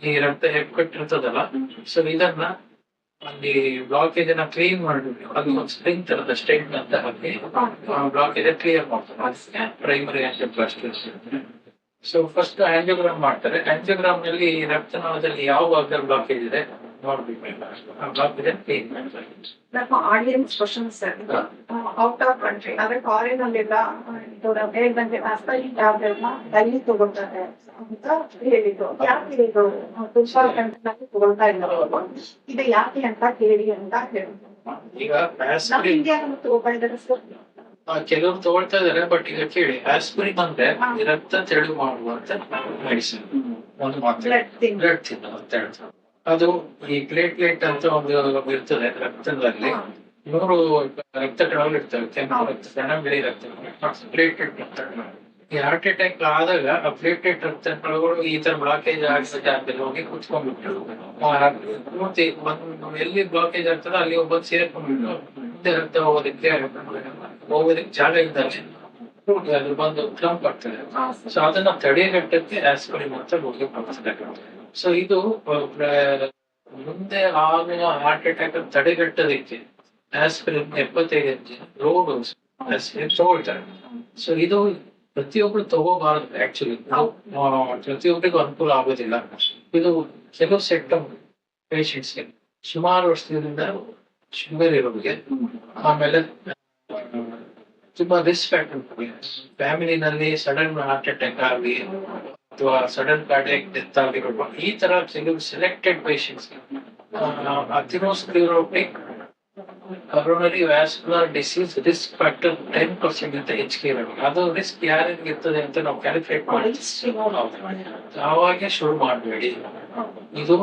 ಈ ರಕ್ತ ಹೆಪ್ಪಕಟ್ಟಿರ್ತದಲ್ಲ, ಸೊ ಇದನ್ನ ಅಲ್ಲಿ ಬ್ಲಾಕೇಜ್ ಅನ್ನ ಕ್ಲೀನ್ ಮಾಡ್ಬಿಟ್ಟು ಅದು ಒಂದು ಸ್ಪ್ರಿಂಗ್ ತರದ ಸ್ಟೆಂಟ್ ಅಂತ ಹಾಕಿ ಬ್ಲಾಕೇಜ್ ಕ್ಲಿಯರ್ ಮಾಡ್ತಾರೆ. Primary angioplasty. So first angiogram ಮಾಡ್ತಾರೆ. ಆಂಜಿಯೋಗ್ರಾಮ್ ನಲ್ಲಿ ರಕ್ತನಾಳದಲ್ಲಿ ಯಾವ ಭಾಗದಲ್ಲಿ ಬ್ಲಾಕೇಜ್ ಇದೆ ನೋಡ್ಬೇಕು, ಆ ಬ್ಲಾಕೇಜ್ ಕ್ಲೀನ್ ಮಾಡ್ತಾರೆ. ನಮ್ಮ audience question sir, out of country ಅಂದ್ರೆ ಫಾರಿನ್ ಅಲ್ಲೆಲ್ಲ ಹೇಳಿದಂಗೆ ಆಸ್ಪೈರಿನ್ ಟ್ಯಾಬ್ಲೆಟ್ ಡೈಲಿ ತಗೊಳ್ತಾರೆ ಅಂತ ಹೇಳಿದ್ರು. ಯಾಕೆ ಇದು ತುಂಬಾ ಕಂಟ್ರಿ ತಗೊಳ್ತಾ ಇದ್ದಾರೆ, ಇದು ಯಾಕೆ ಅಂತ ಕೇಳಿ ಅಂತ ಹೇಳಿದ್ರು. ಈಗ ನಮ್ಮ ಇಂಡಿಯಾದಲ್ಲಿ ತಗೊಳ್ತಾ ಇದ್ದಾರೆ ಸರ್. ಕೆಲವರು ತಗೊಳ್ತಾ ಇದಾರೆ. ಬಟ್ ಈಗ ಕೇಳಿ, ಆಸ್ಪಿರಿನ್ ಅಂದ್ರೆ ರಕ್ತ ತೆಳು ಮಾಡುವಂತ ಮೆಡಿಸಿನ್, ಒಂದು ಮಾತ್ರೆ ಬ್ಲಡ್ ತಿನ್ನೋ ಅಂತ ಹೇಳ್ತಾರೆ. ಅದು ಈ ಪ್ಲೇಟ್ಲೆಟ್ ಅಂತ ಒಂದು ಇರ್ತದೆ ರಕ್ತದಲ್ಲಿ, 100 ರಕ್ತ ಕಣಗಳು ಇರ್ತವೆ, ಕೆಂಪು ರಕ್ತ ಕಣ, ಬಿಳಿ ರಕ್ತ ಕಣ, ಪ್ಲೇಟ್ಲೆಟ್ ರಕ್ತ ಕಣ. ಈ ಹಾರ್ಟ್ ಅಟ್ಯಾಕ್ ಆದಾಗ ಆ ಪ್ಲೇಟ್ಲೆಟ್ ರಕ್ತ ಕಣಗಳು ಈ ತರ ಬ್ಲಾಕೇಜ್ ಆಗಿರೋ ಜಾಗದಲ್ಲಿ ಹೋಗಿ ಕುತ್ಕೊಂಡ್ಬಿಟ್ಟು ಪೂರ್ತಿ ಎಲ್ಲಿ ಬ್ಲಾಕೇಜ್ ಆಗ್ತದೆ ಅಲ್ಲಿ ಒಬ್ಬರು ಸೇರ್ಕೊಂಡ್ಬಿಟ್ಟು ಮುಂದೆ ರಕ್ತ ಹೋಗೋದಕ್ಕೆ ಜಾಗ ಇದ್ದಾಗ ಅದು ಬಂದು ಕ್ಲಂಪ್ ಆಗ್ತದೆ. ಸೊ ಅದನ್ನ ತಡೆಗಟ್ಟಕ್ಕೆ ಆಸ್ಪಿರಿನ್ ಅಂತ ಹೋಗಿ ಬಳಸಬೇಕು. ಸೊ ಇದು ಮುಂದೆ ಆಗುವ ಹಾರ್ಟ್ ಅಟ್ಯಾಕ್ ತಡೆಗಟ್ಟೋದಕ್ಕೆ ಆಸ್ಪಿರಿನ್ 75 ಲೋ ಡೋಸ್ ಆಸ್ಪಿರಿನ್ ತಗೊಳ್ತಾರೆ. ಸೊ ಇದು ಪ್ರತಿಯೊಬ್ರು ತಗೋಬಾರದು. ಆಕ್ಚುಲಿ ಪ್ರತಿಯೊಬ್ಬರಿಗೂ ಅನುಕೂಲ ಆಗೋದಿಲ್ಲ. ಇದು ಕೆಲವು ಸೆಟ್ ಪೇಷಂಟ್ಸ್ಗೆ, ಸುಮಾರು ವರ್ಷದಿಂದ ಶುಗರ್ ಇರೋರಿಗೆ, ಆಮೇಲೆ ತುಂಬಾ ರಿಸ್ಕ್ ಫ್ಯಾಕ್ಟರ್, ಫ್ಯಾಮಿಲಿನಲ್ಲಿ ಸಡನ್ ಹಾರ್ಟ್ ಅಟ್ಯಾಕ್ ಆಗಲಿ ಅಥವಾ ಸಡನ್ ಕಾರ್ಡಿಯಾಕ್ ಡೆತ್ ಆಗಿರೋ ಈ ತರ ಕೆಲವು selected patients, atherosclerotic coronary vascular disease risk factor 10% ಅಂತ ಹೆಚ್ಚಿಗೆ ಇರಬೇಕು. ಅದು ರಿಸ್ಕ್ ಯಾರಿಗೆ ಇರ್ತದೆ ಅಂತ ನಾವು ಕ್ಯಾಲ್ಕುಲೇಟ್ ಮಾಡಿ ಆವಾಗೆ ಶುರು ಮಾಡಬೇಡಿ. ಇದು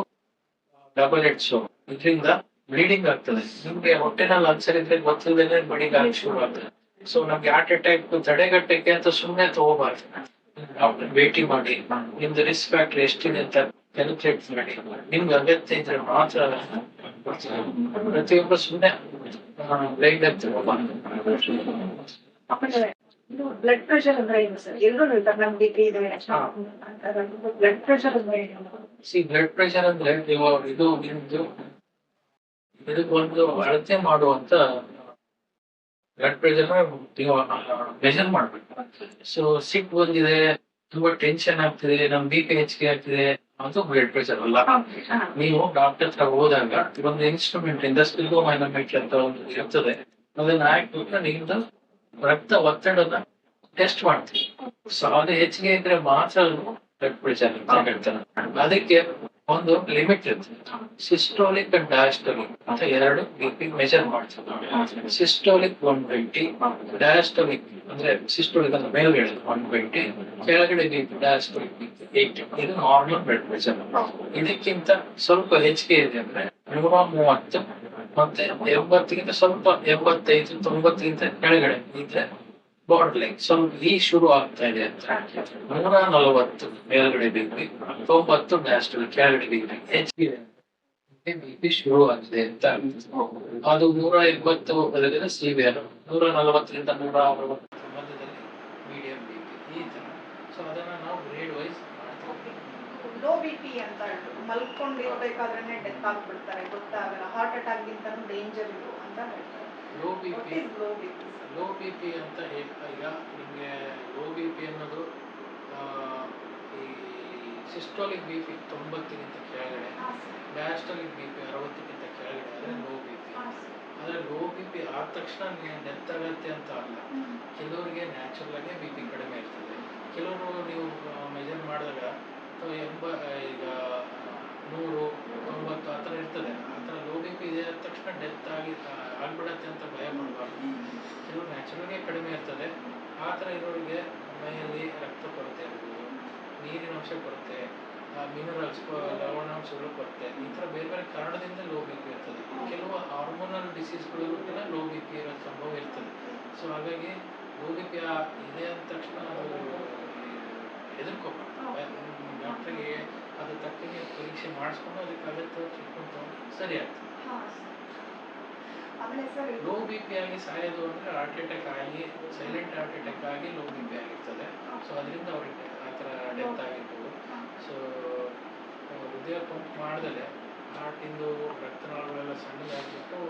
ಡಬಲ್ ಎಡ್ ಶೋ, ಇದರಿಂದ ಬ್ಲೀಡಿಂಗ್ ಆಗ್ತದೆ. ನಿಮ್ಗೆ ಹೊಟ್ಟೆನಲ್ಲಿ ಅಲ್ಸರ್ ಇದ್ರೆ ಗೊತ್ತಿಲ್ಲದೆ ಬ್ಲೀಡಿಂಗ್ ಆಗಿ ಶುರು ಆಗ್ತದೆ. ಸೊ ನಮ್ಗೆ ಹಾರ್ಟ್ ಅಟ್ಯಾಕ್ ತಡೆಗಟ್ಟಕ್ಕೆ ಅಂತ ಸುಮ್ಮನೆ ತಗೋಬಾರ್ದು. ಡಾಕ್ಟರ್ ಭೇಟಿ ಮಾಡಿ, ನಿಮ್ದು ರಿಸ್ಕ್ ಫ್ಯಾಕ್ಟರ್ ಎಷ್ಟಿದೆ ಅಂತ ಕ್ಯಾಲ್ಕುಲೇಟ್ ಮಾಡಿ, ನಿಮ್ಗೆ ಅಗತ್ಯ ಇದ್ರೆ ಮಾತ್ರ ಪ್ರತಿಯೊಬ್ಬರು ಸುಮ್ಮನೆ ಬ್ಲೈಂಡ್ ಆಗಿ ತಗೋಬಾರ್ದು. ಬ್ಲಡ್ ಪ್ರೆಷರ್ ಅಂದ್ರೆ ಏನು ಸರ್? ಎಲ್ಲರೂ ಹೇಳ್ತಾರೆ ನಮ್ಗೆ ಇದೆ, ಬ್ಲಡ್ ಪ್ರೆಷರ್ ಅಂದ್ರೆ ಏನು? ಬ್ಲಡ್ ಪ್ರೆಷರ್ ಅಂದ್ರೆ ನೀವು ಇದು ನಿಮ್ದು ಇದಕ್ಕೊಂದು ಅಳತೆ ಮಾಡುವಂತ ಬ್ಲಡ್ ಪ್ರೆಷರ್ ನೀವು ಮೆಜರ್ ಮಾಡ್ಬೇಕು. ಸೊ ಸಿಕ್ ಬಂದಿದೆ, ತುಂಬಾ ಟೆನ್ಷನ್ ಆಗ್ತಿದೆ, ನಮ್ BP ಹೆಚ್ಚಿಗೆ ಆಗ್ತಿದೆ, ಅದು ಬ್ಲಡ್ ಪ್ರೆಷರ್ ಅಲ್ಲ. ನೀವು ಡಾಕ್ಟರ್ ಹತ್ರ ಹೋದಾಗ ಒಂದು ಇನ್ಸ್ಟ್ರೂಮೆಂಟ್ ಇಂದ ಸ್ಪಿಗೋಮೈನೋಮೀಟರ್ ಅಂತ ಒಂದು ಇರ್ತದೆ, ಅದನ್ನ ಹಾಕ್ಬಿಟ್ಟು ನಿಮ್ದು ರಕ್ತ ಒತ್ತಡನ ಟೆಸ್ಟ್ ಮಾಡ್ತೀವಿ. ಸೊ ಅದು ಹೆಚ್ಚಿಗೆ ಇದ್ರೆ ಮಾತ್ರ ಬ್ಲಡ್ ಪ್ರೆಷರ್ ಅಂತ ಹೇಳ್ತಾರೆ. ಅದಕ್ಕೆ ಒಂದು ಲಿಮಿಟ್ ಇರ್ತದೆ. ಸಿಸ್ಟೋಲಿಕ್ ಅಂಡ್ ಡಯಾಸ್ಟೋಲಿಕ್ ಅಂತ 2 BP ಮೆಜರ್ ಮಾಡ್ತೀವಿ. ಸಿಸ್ಟೋಲಿಕ್ 120, ಡಯಾಸ್ಟೋಲಿಕ್ ಅಂದ್ರೆ ಸಿಸ್ಟೋಲಿಕ್ ಅಂದ್ರೆ ಮೇಲ್ಗಡೆ 120, ಕೆಳಗಡೆ BP ಡಯಾಸ್ಟೋಲಿಕ್ 80. ಇದು ನಾರ್ಮಲ್ ಬ್ಲಡ್ ಪ್ರೆಷರ್. ಇದಕ್ಕಿಂತ ಸ್ವಲ್ಪ ಹೆಚ್ಚಿಗೆ ಇದೆ ಅಂದ್ರೆ 130 ಮತ್ತೆ 80ಗಿಂತ ಸ್ವಲ್ಪ 85, 90ಗಿಂತ ಕೆಳಗಡೆ ಇದ್ರೆ ಬಾರ್ಡರ್ ಲೈನ್ ಸ್ವಲ್ಪ ಈ ಶುರು ಆಗ್ತಾ ಇದೆ ಅಂತ 140 ಮೇಲ್ಗಡೆ ಬಿಪಿ 90 ಡ್ಯಾಸ್ಟಲ್ ಕೆಳಗಡೆ ಬಿಪಿ ಬಿಪಿ ಶುರು ಆಗಿದೆ ಅಂತ ಅದು 180 ಬದಲಿಗೆ ಸಿವಿಯರ್ 140ರಿಂದ 160 ಮಧ್ಯದಲ್ಲಿ ಮೀಡಿಯಂ ಬಿಪಿ ಈ ತರ. ಸೊ ಅದನ್ನ ನಾವು ಗ್ರೇಡ್ ವೈಸ್ ಮಾಡ್ತೀವಿ. ಲೋ ಬಿಪಿ ಅಂತ ಹೇಳ್ಬಿಟ್ಟು ಮಲ್ಕೊಂಡಿರ್ಬೇಕಾದ್ರೆ ಡೆತ್ ಆಗ್ಬಿಡ್ತಾರೆ, ಗೊತ್ತಾಗಲ್ಲ, ಹಾರ್ಟ್ ಅಟ್ಯಾಕ್ ಗಿಂತನೂ ಡೇಂಜರ್ ಇದು ಅಂತ ಹೇಳ್ತಾರೆ. ಲೋ ಬಿ ಪಿ ಅಂತ ಈಗ ನಿಮಗೆ ಲೋ ಬಿ ಪಿ ಅನ್ನೋದು ಈ ಸಿಸ್ಟೋಲಿಕ್ ಬಿ ಪಿ 90ಗಿಂತ ಕೆಳಗಡೆ, ಡಯಾಸ್ಟೋಲಿಕ್ ಬಿ ಪಿ 60ಗಿಂತ ಕೆಳಗಡೆ ಆದರೆ ಲೋ ಬಿ ಪಿ. ಆದರೆ ಲೋ ಬಿ ಪಿ ಆದ ತಕ್ಷಣ ಡೆತ್ ಆಗತ್ತೆ ಅಂತ ಅಲ್ಲ. ಕೆಲವರಿಗೆ ನ್ಯಾಚುರಲ್ ಆಗಿ ಬಿ ಪಿ ಕಡಿಮೆ ಇರ್ತದೆ. ಕೆಲವರು ನೀವು ಮೆಜರ್ ಮಾಡಿದಾಗ ಈಗ 100 90 ಆ ಥರ ಇರ್ತದೆ. ಆ ಥರ ಲೋ ಬಿ ಪಿ ಇದೆ ಆದ ತಕ್ಷಣ ಡೆತ್ ಆಗ್ಬಿಡತ್ತೆ ಅಂತ ಭಯ ಪಡಬಾರ್ದು. ಕೆಲವು ನ್ಯಾಚುರಲ್ಗೆ ಕಡಿಮೆ ಇರ್ತದೆ. ಆ ಥರ ಇರೋರಿಗೆ ಮೈಯಲ್ಲಿ ರಕ್ತ ಕೊರತೆ ಇರ್ಬೋದು, ನೀರಿನ ಅಂಶ ಕೊರತೆ, ಮಿನರಲ್ಸ್ ಲವಣಾಂಶಗಳು ಕೊರತೆ, ಈ ಥರ ಬೇರೆ ಬೇರೆ ಕಾರಣದಿಂದ ಲೋ ಬಿ ಪಿ ಇರ್ತದೆ. ಕೆಲವು ಹಾರ್ಮೋನಲ್ ಡಿಸೀಸ್ಗಳಲ್ಲೂ ಕೂಡ ಲೋ ಬಿ ಪಿ ಇರೋ ಸಂಭವ ಇರ್ತದೆ. ಸೊ ಹಾಗಾಗಿ ಲೋ ಬಿ ಪಿ ಇದೆ ಅಂದ ತಕ್ಷಣ ಅದು ಹೆದರ್ಕೋಬಾರ್ದು. ಡಾಕ್ಟ್ರಿಗೆ ಅದು ತಕ್ಕಂಗೆ ಪರೀಕ್ಷೆ ಮಾಡಿಸ್ಕೊಂಡು ಅದಕ್ಕೆ ಅಗತ್ಯ ಟ್ರೀಟ್ಮೆಂಟ್ ತೊಗೊಂಡು ಸರಿ ಆಗ್ತದೆ. ಲೋ ಬಿ ಪಿ ಆಗಿ ಸಾಯೋದು ಅಂದರೆ ಹಾರ್ಟ್ ಅಟ್ಯಾಕ್ ಆಗಿ, ಸೈಲೆಂಟ್ ಹಾರ್ಟ್ ಅಟ್ಯಾಕ್ ಆಗಿ ಲೋ ಬಿ ಪಿ ಆಗಿರ್ತದೆ. ಸೊ ಅದರಿಂದ ಅವ್ರಿಗೆ ಆ ಥರ ಡೆತ್ ಆಗಿರ್ಬೋದು. ಸೊ ಹೃದಯ ಪಂಪ್ ಮಾಡ್ದಲೆ ಹಾರ್ಟಿಂದು ರಕ್ತನಾಳಗಳೆಲ್ಲ ಸಣ್ಣದಾಗಿಬಿಟ್ಟು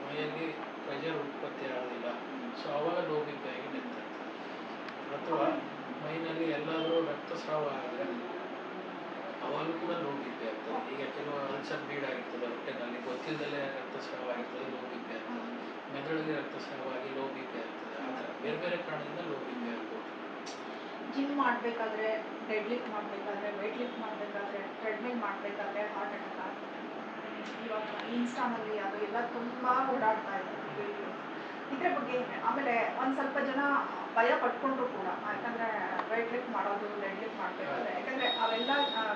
ಮೈಯಲ್ಲಿ ಪ್ರೆಷರ್ ಉತ್ಪತ್ತಿ ಆಗೋದಿಲ್ಲ. ಸೊ ಅವಾಗ ಲೋ ಬಿ ಪಿ ಆಗಿ ಡೆತ್ ಆಗ್ತದೆ. ಅಥವಾ ಮೈನಲ್ಲಿ ಎಲ್ಲಾದರೂ ರಕ್ತಸ್ರಾವ ಆದರೆ ಅವಾಗಲೂ ಕೂಡ ಲೋ ಬಿ ಪಿ ಆಗ್ತದೆ. ಈಗ ಕೆಲವು ಅಲ್ಸರ್ ಬ್ಲೀಡ್ ಆಗಿರ್ತದೆ ಹೊಟ್ಟೆನಲ್ಲಿ, ಗೊತ್ತಿಲ್ಲದಲ್ಲೇ ರಕ್ತಸ್ರಾವ ಆಗಿರ್ತದೆ, ಲೋ ಬಿ ಪಿ ಆಗ್ತದೆ. ಮೆದುಳಿಗೆ ರಕ್ತಸ್ರಾವ ಆಗಿ ಲೋ ಬಿ ಪಿ ಆಗ್ತದೆ. ಆ ಥರ ಬೇರೆ ಬೇರೆ ಕಾರಣದಿಂದ ಲೋ ಬಿ ಪಿ ಆಗ್ಬೋದು. ಜಿಮ್ ಮಾಡಬೇಕಾದ್ರೆ, ಡೆಡ್ ಲಿಫ್ಟ್ ಮಾಡಬೇಕಾದ್ರೆ, ವೆಯ್ಟ್ ಲಿಫ್ಟ್ ಮಾಡಬೇಕಾದ್ರೆ, ಟ್ರೆಡ್ಮಿಲ್ ಮಾಡಬೇಕಾದ್ರೆ ಹಾರ್ಟ್ ಅಟ್ಯಾಕ್ ಆಗ್ತದೆ. ಇವಾಗ ಇನ್ಸ್ಟಾನಲ್ಲಿ ಅದು ಎಲ್ಲ ತುಂಬ ಓಡಾಡ್ತಾ ಇದ್ದಾರೆ ಇದ್ರ ಬಗ್ಗೆ. ಆಮೇಲೆ ಒಂದು ಸ್ವಲ್ಪ ಜನ ಭಯ ಪಟ್ಕೊಂಡ್ರು ಕೂಡ, ಯಾಕಂದರೆ ವೆಯ್ಟ್ ಲಿಫ್ಟ್ ಮಾಡೋದು, ಡೆಡ್ ಲಿಫ್ಟ್ ಮಾಡಬೇಕಾದ್ರೆ, ಯಾಕಂದರೆ ಅವೆಲ್ಲ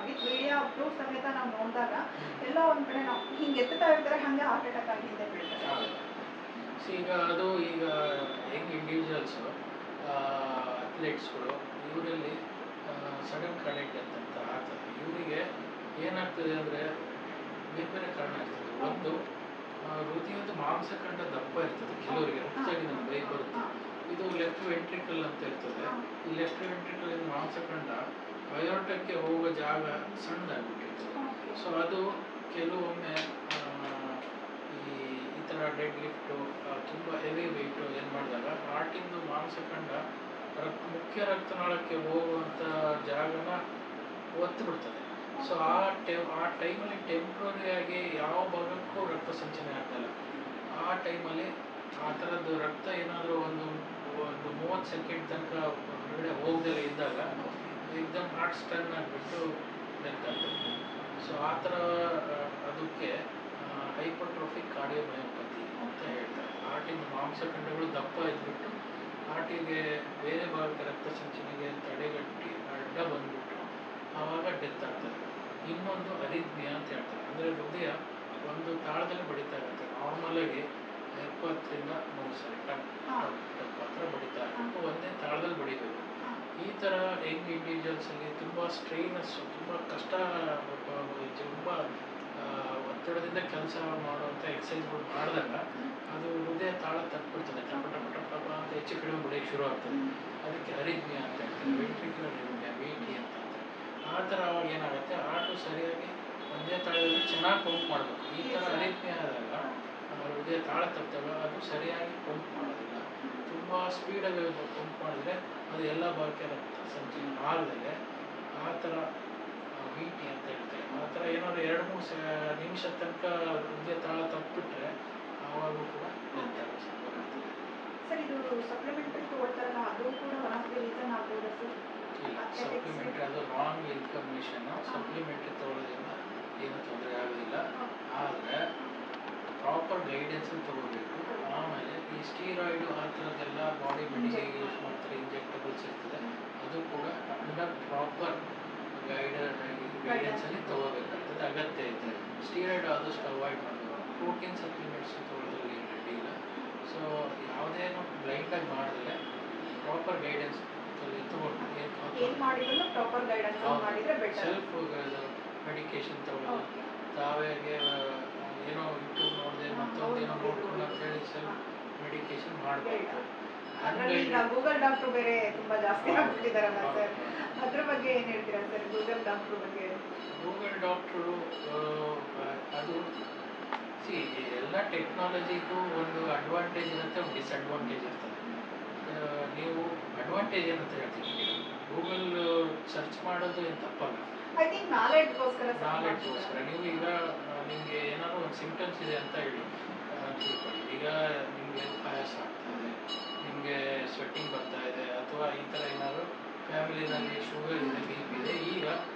ವಿತ್ ಮೀಡಿಯಾ ಪ್ರೂಫ್ ಸಮೇತ ನಾವು ನೋಡಿದಾಗ ಎಲ್ಲ ಒಂದು ಕಡೆ ನಾವು ಹಿಂಗೆ ಎತ್ತುತ್ತಾ ಇರ್ತಾರೆ, ಹಾಗೆ ಹಾರ್ಟ್ ಅಟ್ಯಾಕ್ ಆಗಿ ಹಿಂದೆ ಬೀಳ್ತಾರೆ. ಈಗ ಅದು ಈಗ ಹೆಂಗೆ ಇಂಡಿವಿಜುವಲ್ಸು ಅಥ್ಲೆಟ್ಸ್ಗಳು ಇವರಲ್ಲಿ ಸಡನ್ ಕಾರ್ಡಿಯಾಕ್ ಡೆತ್ ಅಂತ ಆಗ್ತದೆ. ಇವರಿಗೆ ಏನಾಗ್ತದೆ ಅಂದರೆ ಬೇರೆ ಬೇರೆ ಕಾರಣ ಇರ್ತದೆ. ಒಂದು ಹೃದಯದ ಮಾಂಸಖಂಡ ದಪ್ಪ ಇರ್ತದೆ. ಕೆಲವರಿಗೆ ಹೆಚ್ಚಾಗಿ ಬೈ ಬರುತ್ತೆ. ಇದು ಲೆಫ್ಟ್ ವೆಂಟ್ರಿಕಲ್ ಅಂತ ಇರ್ತದೆ. ಈ ಲೆಫ್ಟ್ ವೆಂಟ್ರಿಕಲ್ ಮಾಂಸಖಂಡ ಅಯೋರ್ಟಕ್ಕೆ ಹೋಗೋ ಜಾಗ ಸಣ್ಣದಾಗ್ಬಿಟ್ಟಿರ್ತದೆ. ಸೊ ಅದು ಕೆಲವೊಮ್ಮೆ ಈ ಥರ ಡೆಡ್ ಲಿಫ್ಟು ತುಂಬ ಹೆವಿ ವೆಯ್ಟು ಏನು ಮಾಡಿದಾಗ ಹಾರ್ಟಿಂದು ಮಾಂಸಖಂಡ ಮುಖ್ಯ ರಕ್ತನಾಳಕ್ಕೆ ಹೋಗುವಂಥ ಜಾಗನ ಒತ್ತು ಬಿಡ್ತದೆ. ಸೊ ಆ ಟೈಮಲ್ಲಿ ಟೆಂಪ್ರರಿಯಾಗಿ ಯಾವ ಭಾಗಕ್ಕೂ ರಕ್ತ ಸಂಚಲನೆ ಆಗ್ತಾಯಿಲ್ಲ. ಆ ಟೈಮಲ್ಲಿ ಆ ಥರದ್ದು ರಕ್ತ ಏನಾದರೂ ಒಂದು 30 ಸೆಕೆಂಡ್ ತನಕ ಹೊರಗಡೆ ಹೋಗದಲ್ಲೇ ಇದ್ದಾಗ ಎಕ್ದಮ್ ಹಾರ್ಟ್ ಸ್ಟನ್ ಆಗಿಬಿಟ್ಟು ಡೆತ್ ಆಗ್ತದೆ. ಸೊ ಆ ಥರ ಅದಕ್ಕೆ ಹೈಪರ್ಟ್ರೋಫಿಕ್ ಕಾರ್ಡಿಯೋಮಯೋಪತಿ ಅಂತ ಹೇಳ್ತಾರೆ. ಹಾರ್ಟಿನ ಮಾಂಸಖಂಡಗಳು ದಪ್ಪ ಇದ್ಬಿಟ್ಟು ಹಾರ್ಟಿಗೆ ಬೇರೆ ಭಾಗದ ರಕ್ತ ಸಂಚಲನೆಗೆ ತಡೆಗಟ್ಟಿ ಅಡ್ಡ ಬಂದ್ಬಿಟ್ಟು ಆವಾಗ ಡೆತ್ ಆಗ್ತದೆ. ಇನ್ನೊಂದು ಅರಿಥ್ಮಿಯಾ ಅಂತ ಹೇಳ್ತಾರೆ. ಅಂದರೆ ಹೃದಯ ಒಂದು ತಾಳದಲ್ಲಿ ಬಡಿತಾ ಇರುತ್ತೆ. ನಾರ್ಮಲಾಗಿ 70ರಿಂದ 100 ಸರಿ ಹತ್ರ ಬಡಿತಾ ಇರುತ್ತೆ. ಒಂದೇ ತಾಳದಲ್ಲಿ ಬಡಿಬೇಕು. ಈ ಥರ ಯಂಗ್ ಇಂಡಿವಿಜುವಲ್ಸಲ್ಲಿ ತುಂಬ ಸ್ಟ್ರೈನಸ್ಸು, ತುಂಬ ಕಷ್ಟ, ತುಂಬ ಒತ್ತಡದಿಂದ ಕೆಲಸ ಮಾಡುವಂಥ ಎಕ್ಸಸೈಸ್ಗಳು ಮಾಡಿದಾಗ ಅದು ಹೃದಯ ತಾಳ ತಪ್ಪಿಬಿಡ್ತದೆ. ಟಪ ಟಪ ಟಪ ಅಂತ ಹೆಚ್ಚು ಕಡಿಮೆ ಬಡಿಯೋಕ್ಕೆ ಶುರು ಆಗ್ತದೆ. ಅದಕ್ಕೆ ಅರಿಥ್ಮಿಯಾ ಅಂತ ಹೇಳ್ತಾರೆ. ವೆಂಟ್ರಿಕ್ಯುಲರ್ ಅರಿಥ್ಮಿಯಾ, VT ಅಂತ ಅಂತಾರೆ. ಆ ಥರ ಅವಾಗ ಏನಾಗುತ್ತೆ, ಹಾರ್ಟು ಸರಿಯಾಗಿ ಒಂದೇ ತಾಳದಲ್ಲಿ ಚೆನ್ನಾಗಿ ಪಂಪ್ ಮಾಡಬೇಕು. ಈ ಥರ ಅರಿಥ್ಮಿಯಾ ಆದಾಗ ಹೃದಯ ತಾಳ ತಪ್ಪಿದಾಗ ಅದು ಸರಿಯಾಗಿ ಪಂಪ್ ಮಾಡೋದಿಲ್ಲ. ತುಂಬ ಸ್ಪೀಡಾಗಿ ಪಂಪ್ ಮಾಡಿದರೆ ಅದು ಎಲ್ಲ ಭಾಗಕ್ಕೆ ರಕ್ತ ಸಂಚಲನ ಆಗದಲ್ಲೇ ಆ ಥರ VT ಅಂತ ಹೇಳ್ತಾರೆ. ಆ ಥರ ಏನಾದ್ರು 2-3 ನಿಮಿಷ ತನಕ ಹೃದಯ ತಾಳ ತಪ್ಪಿಬಿಟ್ರೆ ಆವಾಗೂ ಕೂಡ ಡೆತ್ ಆಗೋ ಸಂಭವ ಇರ್ತದೆ. ಸರ್, ಇದು ಸಪ್ಲಿಮೆಂಟರಿ ತಗೊಳ್ತಾರಲ್ಲ, ಅದು ಕೂಡ ಒನ್ ಆಫ್ ದಿ ರೀಸನ್ ಆಗ್ಬೋದಾ ಸರ್? ಇಲ್ಲ, ಸಪ್ಲಿಮೆಂಟ್ರಿ ಅದು ರಾಂಗ್ ಇನ್ಫಾರ್ಮೇಷನ್ನು. ಸಪ್ಲಿಮೆಂಟ್ರಿ ತಗೊಳ್ಳೋದ್ರಿಂದ ಏನು ತೊಂದರೆ ಆಗೋದಿಲ್ಲ. ಆದರೆ ಪ್ರಾಪರ್ ಗೈಡೆನ್ಸನ್ನು ತಗೋಬೇಕು. ಆಮೇಲೆ ಈ ಸ್ಟೀರಾಯ್ಡು ಆ ಥರದ್ದೆಲ್ಲ ಬಾಡಿ ಬಿಲ್ಡಿಂಗಿಗೆ ಯೂಸ್ ಮಾಡ್ತಾರೆ, ಇಂಜೆಕ್ಟಬಲ್ಸ್ ಇರ್ತದೆ. ಅದು ಕೂಡ ಪ್ರಾಪರ್ ಗೈಡೆನ್ಸಲ್ಲಿ ತಗೋಬೇಕಾಗ್ತದೆ, ಅಗತ್ಯ ಇದೆ. ಸ್ಟೀರಾಯ್ಡ್ ಆದಷ್ಟು ಅವಾಯ್ಡ್ ಮಾಡಬೇಕು. ಪ್ರೋಟೀನ್ ಸಪ್ಲಿಮೆಂಟ್ಸ್ ತಗೊಳ್ಳೋದ್ರಲ್ಲಿ ರೆಡಿ ಇಲ್ಲ. ಸೊ ಯಾವುದೇನು ಬ್ಲೈಂಡಾಗಿ ಮಾಡಿದ್ರೆ ಪ್ರಾಪರ್ ಗೈಡೆನ್ಸ್ ತಗೊಂಡು ಏನ್ ಮಾಡಿದ್ರು ಪ್ರಾಪರ್ ಗೈಡೆನ್ಸ್ ಮಾಡಿದ್ರೆ ಬೆಟರ್. ಸೆಲ್ಫ್ ಮೆಡಿಕೇಶನ್ ತಗೊಳ್ಳೋದು, ತಾವೇಗೆ ಏನೋ ಯೂಟ್ಯೂಬ್ ನೋಡಿದೆ ಮತ್ತೊಂದು ಏನೋ ನೋಡ್ಕೊಂಡು ಅಂತೇಳಿ ಸೆಲ್ಫ್ ಮೆಡಿಕೇಶನ್ ಮಾಡಬೇಕು. ಅದ್ರಲ್ಲಿ ಈಗ ಗೂಗಲ್ ಡಾಕ್ಟರ್ ಬೇರೆ ತುಂಬಾ ಜಾಸ್ತಿ ಆಗ್ಬಿಟ್ಟಿದಾರಲ್ಲ ಸರ್, ಅದ್ರ ಬಗ್ಗೆ ಏನ್ ಹೇಳ್ತೀರಾ ಸರ್? ಗೂಗಲ್ ಡಾಕ್ಟರ್ ಬಗ್ಗೆ. ಗೂಗಲ್ ಡಾಕ್ಟರು ಅದು ಎಲ್ಲ ಟೆಕ್ನಾಲಜಿಗೂ ಒಂದು ಅಡ್ವಾಂಟೇಜ್ ಇರುತ್ತೆ, ಒಂದು ಡಿಸ್ಅಡ್ವಾಂಟೇಜ್ ಇರ್ತದೆ. ನೀವು ಅಡ್ವಾಂಟೇಜ್ ಏನಂತ ಹೇಳ್ತೀವಿ, ಗೂಗಲ್ ಸರ್ಚ್ ಮಾಡೋದು ಏನು ತಪ್ಪಲ್ಲ. ಐ ಥಿಂಕ್ ನಾಲೆಡ್ಜ್ಗೋಸ್ಕರ ನೀವು ಈಗ ನಿಮಗೆ ಏನಾದ್ರು ಒಂದು ಸಿಂಪ್ಟಮ್ಸ್ ಇದೆ ಅಂತ ಹೇಳಿ ತಿಳ್ಕೊಳ್ಳಿ. ಈಗ ನಿಮಗೆ ಆಯಾಸ ಆಗ್ತಾ ಇದೆ, ನಿಮಗೆ ಸ್ವೆಟ್ಟಿಂಗ್ ಬರ್ತಾ ಇದೆ, ಅಥವಾ ಈ ಥರ ಏನಾದ್ರು ಫ್ಯಾಮಿಲಿನಲ್ಲಿ ಶುಗರ್ ಇದೆ, ಬಿ ಪಿ ಇದೆ, ಈಗ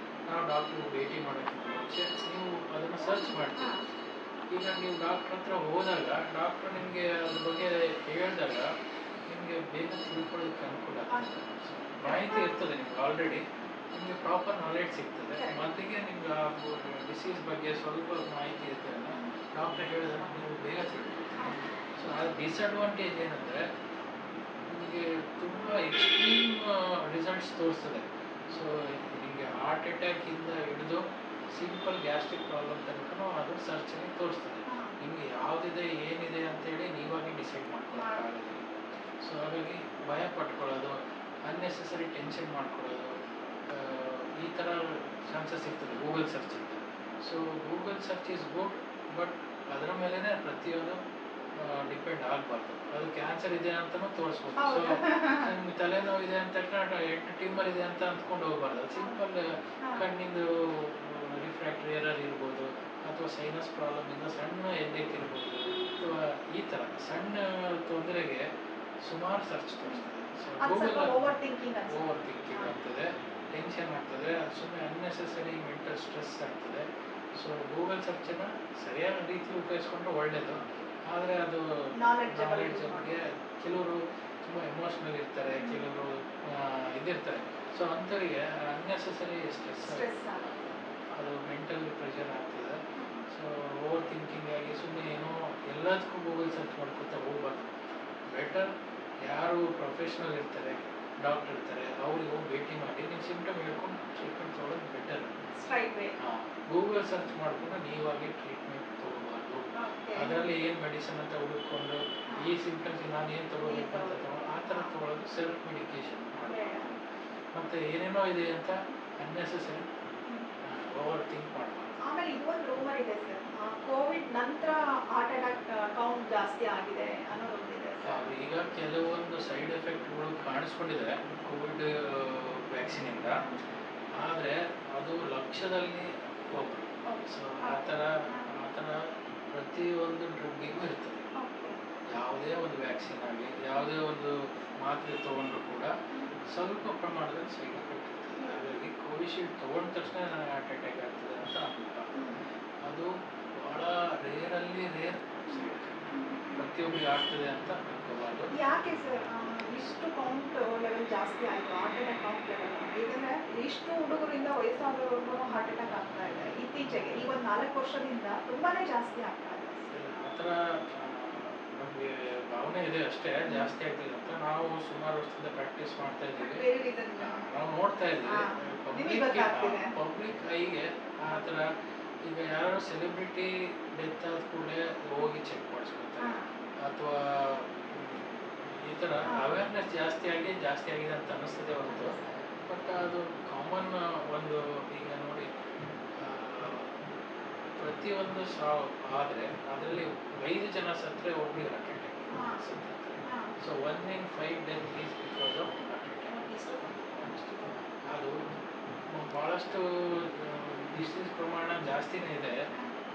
ನಾವು ಡಾಕ್ಟ್ರಿಗೆ ಭೇಟಿ ಮಾಡೋಕ್ಕಿಂತ ಮುಂಚೆ ನೀವು ಅದನ್ನು ಸರ್ಚ್ ಮಾಡ್ತೀವಿ. ಈಗ ನೀವು ಡಾಕ್ಟ್ರ್ ಹತ್ರ ಹೋದಾಗ ಡಾಕ್ಟ್ರು ನಿಮಗೆ ಅದ್ರ ಬಗ್ಗೆ ಹೇಳಿದಾಗ ನಿಮಗೆ ಬೇಗ ತಿಳ್ಕೊಳ್ಳೋದಕ್ಕೆ ಅನುಕೂಲ ಆಗ್ತದೆ. ಮಾಹಿತಿ ಇರ್ತದೆ ನಿಮ್ಗೆ ಆಲ್ರೆಡಿ, ನಿಮಗೆ ಪ್ರಾಪರ್ ನಾಲೆಡ್ಜ್ ಸಿಗ್ತದೆ. ಮೊದಲಿಗೆ ನಿಮ್ಗೆ ಆ ಡಿಸೀಸ್ ಬಗ್ಗೆ ಸ್ವಲ್ಪ ಮಾಹಿತಿ ಇರ್ತದೆ, ಡಾಕ್ಟ್ರ್ ಹೇಳಿದಾಗ ನೀವು ಬೇಗ ತಿಳ್ಕೊಳ್ತೀವಿ. ಸೊ ಅದು ಡಿಸ್ಅಡ್ವಾಂಟೇಜ್ ಏನಂದರೆ ನಿಮಗೆ ತುಂಬ ಎಕ್ಸ್ಟ್ರೀಮ್ ರಿಸಲ್ಟ್ಸ್ ತೋರಿಸ್ತದೆ. ಸೊ ನಿಮಗೆ ಹಾರ್ಟ್ ಅಟ್ಯಾಕಿಂದ ಹಿಡಿದು ಸಿಂಪಲ್ ಗ್ಯಾಸ್ಟ್ರಿಕ್ ಪ್ರಾಬ್ಲಮ್ ತನಕ ಅದು ಸರ್ಚಲ್ಲಿ ತೋರಿಸ್ತದೆ. ನಿಮಗೆ ಯಾವುದಿದೆ ಏನಿದೆ ಅಂತೇಳಿ ನೀವಾಗಿ ಡಿಸೈಡ್ ಮಾಡ್ಕೊಳ್ಳೋಕ್ಕಾಗೋದಿಲ್ಲ. ಸೊ ಹಾಗಾಗಿ ಭಯ ಪಟ್ಕೊಳ್ಳೋದು, ಅನ್ನೆಸೆಸರಿ ಟೆನ್ಷನ್ ಮಾಡ್ಕೊಳ್ಳೋದು, ಈ ಥರ ಚಾನ್ಸಸ್ ಇರ್ತದೆ ಗೂಗಲ್ ಸರ್ಚಿಂದ. So Google search is good, but ಅದರ ಮೇಲೇ ಪ್ರತಿಯೊಂದು ಡಿಪೆಂಡ್ ಆಗಬಾರ್ದು. ಅದು ಕ್ಯಾನ್ಸರ್ ಇದೆ ಅಂತಲೂ ತೋರಿಸ್ಬೋದು. ಸೊ ನಿಮ್ಗೆ ತಲೆನೋವು ಇದೆ ಅಂತ ಟ್ಯೂಮರ್ ಇದೆ ಅಂತ ಅಂದ್ಕೊಂಡು ಹೋಗ್ಬಾರ್ದು. ಸಿಂಪಲ್ ಕಣ್ಣಿಂದು ರಿಫ್ರಾಕ್ಟರಿ ಎರರ್ ಇರ್ಬೋದು, ಅಥವಾ ಸೈನಸ್ ಪ್ರಾಬ್ಲಮಿಂದ ಸಣ್ಣ ಹೆಡ್ಡೇಕ್ ಇರ್ಬೋದು, ಅಥವಾ ಈ ಥರ ಸಣ್ಣ ತೊಂದರೆಗೆ ಸುಮಾರು ಸರ್ಚ್ ತೋರಿಸ್ತದೆ. ಸೊ ಗೂಗಲ್ ಓವರ್ ಥಿಂಕಿಂಗ್ ಆಗ್ತದೆ, ಟೆನ್ಷನ್ ಆಗ್ತದೆ, ಸುಮ್ಮನೆ ಅನ್ನೆಸೆಸರಿ ಮೆಂಟಲ್ ಸ್ಟ್ರೆಸ್ ಆಗ್ತದೆ. ಸೊ ಗೂಗಲ್ ಸರ್ಚನ್ನು ಸರಿಯಾದ ರೀತಿಯಲ್ಲಿ ಉಪಯೋಗಿಸ್ಕೊಂಡ್ರೆ ಒಳ್ಳೆಯದು. ಆದರೆ ಅದು ನಾಲೆಡ್ಜ್ ಬಗ್ಗೆ ಕೆಲವರು ತುಂಬ ಎಮೋಷ್ನಲ್ ಇರ್ತಾರೆ, ಕೆಲವರು ಇದಿರ್ತಾರೆ. ಸೊ ಅಂಥವರಿಗೆ ಅನ್ನೆಸೆಸರಿ ಸ್ಟ್ರೆಸ್ ಅದು ಮೆಂಟಲ್ ಪ್ರೆಷರ್ ಆಗ್ತದೆ. ಸೊ ಓವರ್ ಥಿಂಕಿಂಗ್ ಆಗಿ ಸುಮ್ಮನೆ ಏನೋ ಎಲ್ಲದಕ್ಕೂ ಗೂಗಲ್ ಸರ್ಚ್ ಮಾಡ್ಕೊತಾ ಹೋಗ್ಬಾರ್ದು. ಬೆಟರ್ ಯಾರು ಪ್ರೊಫೆಷ್ನಲ್ ಇರ್ತಾರೆ, ಡಾಕ್ಟರ್ ಇರ್ತಾರೆ, ಅವ್ರಿಗೆ ಹೋಗಿ ಭೇಟಿ ಮಾಡಿ ನೀವು ಸಿಂಪ್ಟಮ್ ಹೇಳ್ಕೊಂಡು ಟ್ರೀಟ್ಮೆಂಟ್ ತೊಗೊಳ್ಳೋದು ಬೆಟರ್. ಗೂಗಲ್ ಸರ್ಚ್ ಮಾಡಿಕೊಂಡು ನೀವಾಗಿ ಟ್ರೀಟ್ಮೆಂಟ್ ತೊಗೋಬಾರ್ದು. ಅದರಲ್ಲಿ ಏನು ಮೆಡಿಸಿನ್ ಅಂತ ಹುಡುಕೊಂಡು ಈ ಸಿಂಪ್ಟಮ್ಸ್ ನಾನು ಏನು ತೊಗೋಬೇಕು ಅಂತ ಆ ಥರ ತೊಗೊಳ್ಳೋದು ಸೆಲ್ಫ್ ಮೆಡಿಕೇಶನ್ ಮಾಡಬೇಕು. ಮತ್ತು ಏನೇನೋ ಇದೆ ಅಂತ ಅನ್ನೆಸೆಸರಿ ಓವರ್ ಥಿಂಕ್ ಮಾಡಬಾರ್ದು. ಆಮೇಲೆ ಇದೊಂದು ರೂಮರ್ ಇದೆ ಸರ್, ಕೋವಿಡ್ ನಂತರ ಹಾರ್ಟ್ ಅಟ್ಯಾಕ್ ಕೌಂಟ್ ಜಾಸ್ತಿ ಆಗಿದೆ ಅನ್ನೋದೊಂದಿದೆ. ಈಗ ಕೆಲವೊಂದು ಸೈಡ್ ಎಫೆಕ್ಟ್ಗಳು ಕಾಣಿಸ್ಕೊಂಡಿದೆ ಕೋವಿಡ್ ವ್ಯಾಕ್ಸಿನಿಂದ, ಆದರೆ ಅದು ಲಕ್ಷದಲ್ಲಿ ಒಬ್ಬರು. ಸೊ ಆ ಥರ ಪ್ರತಿಯೊಂದು ಡ್ರಗ್ಗಿಗೂ ಇರ್ತದೆ. ಯಾವುದೇ ಒಂದು ವ್ಯಾಕ್ಸಿನ್ ಆಗಲಿ, ಯಾವುದೇ ಒಂದು ಮಾತ್ರೆ ತೊಗೊಂಡ್ರು ಕೂಡ ಸ್ವಲ್ಪ ಪ್ರಮಾಣದಲ್ಲಿ ಸೈಡ್ ಎಫೆಕ್ಟ್ ಇರ್ತದೆ. ಹಾಗಾಗಿ ಕೋವಿಶೀಲ್ಡ್ ತೊಗೊಂಡ ತಕ್ಷಣ ನನಗೆ ಹಾರ್ಟ್ ಅಟ್ಯಾಕ್ ಆಗ್ತದೆ ಅಂತ ಅನ್ಬೇಕು. ಅದು ಭಾಳ ರೇರಲ್ಲಿ ರೇರ್ ಸೈಡ್ ಎಫೆಕ್ಟ್, ಪ್ರತಿಯೊಬ್ಬರಿಗೆ ಆಗ್ತದೆ ಅಂತ ಅನ್ಕೋಬಾರ್ದು. ಯಾಕೆ ಸರ್ ಇಷ್ಟು ಕೌಂಟ್ ಲೆವೆಲ್ ಜಾಸ್ತಿ ಆಯಿತು, ಹಾರ್ಟ್ ಅಟ್ಯಾಕ್ ಕೌಂಟ್ ಲೆವೆಲ್? ಏಕೆಂದರೆ ಇಷ್ಟು ಹುಡುಗರಿಂದ ವಯಸ್ಸಾದವರೆಗೂ ಹಾರ್ಟ್ ಅಟ್ಯಾಕ್ ಆಗ್ತಾ ಇದೆ ಇತ್ತೀಚೆಗೆ, ಈ ಒಂದು 4 ವರ್ಷದಿಂದ ತುಂಬಾ ಜಾಸ್ತಿ ಆಗ್ತಾ ಇದೆ. ಆ ಥರ ನಮಗೆ ಭಾವನೆ ಇದೆ ಅಷ್ಟೇ, ಜಾಸ್ತಿ ಆಗ್ತಿದೆ ಅಂತ. ನಾವು ಸುಮಾರು ವರ್ಷದಿಂದ ಪ್ರಾಕ್ಟೀಸ್ ಮಾಡ್ತಾ ಇದ್ದೀವಿ, ನಾವು ನೋಡ್ತಾ ಇದ್ದೀವಿ ಪಬ್ಲಿಕ್ ಐಗೆ ಆ ಥರ. ಈಗ ಯಾರು ಸೆಲೆಬ್ರಿಟಿ ಡೆತ್ ಆದ ಕೂಡಲೇ ಹೋಗಿ ಚೆಕ್ ಮಾಡಿಸ್ಕೊತಾರೆ, ಅಥವಾ ಈ ಥರ ಅವೇರ್ನೆಸ್ ಜಾಸ್ತಿ ಆಗಿದೆ ಅಂತ ಅನ್ನಿಸ್ತದೆ ಹೊರತು. ಬಟ್ ಅದು ಕಾಮನ್ ಒಂದು. ಈಗ ನೋಡಿ, ಪ್ರತಿಯೊಂದು ಸಾವು ಆದರೆ ಅದರಲ್ಲಿ 5 ಜನ ಸತ್ತರೆ ಒಬ್ಬರಿಗೆ ಹಾರ್ಟ್ ಅಟ್ಯಾಕ್ ಸತ್ತರೆ. So 1 in 5 death is because of heart attack. ಅದು ಭಾಳಷ್ಟು ಡಿಸೀಸ್ ಪ್ರಮಾಣ ಜಾಸ್ತಿನೇ ಇದೆ,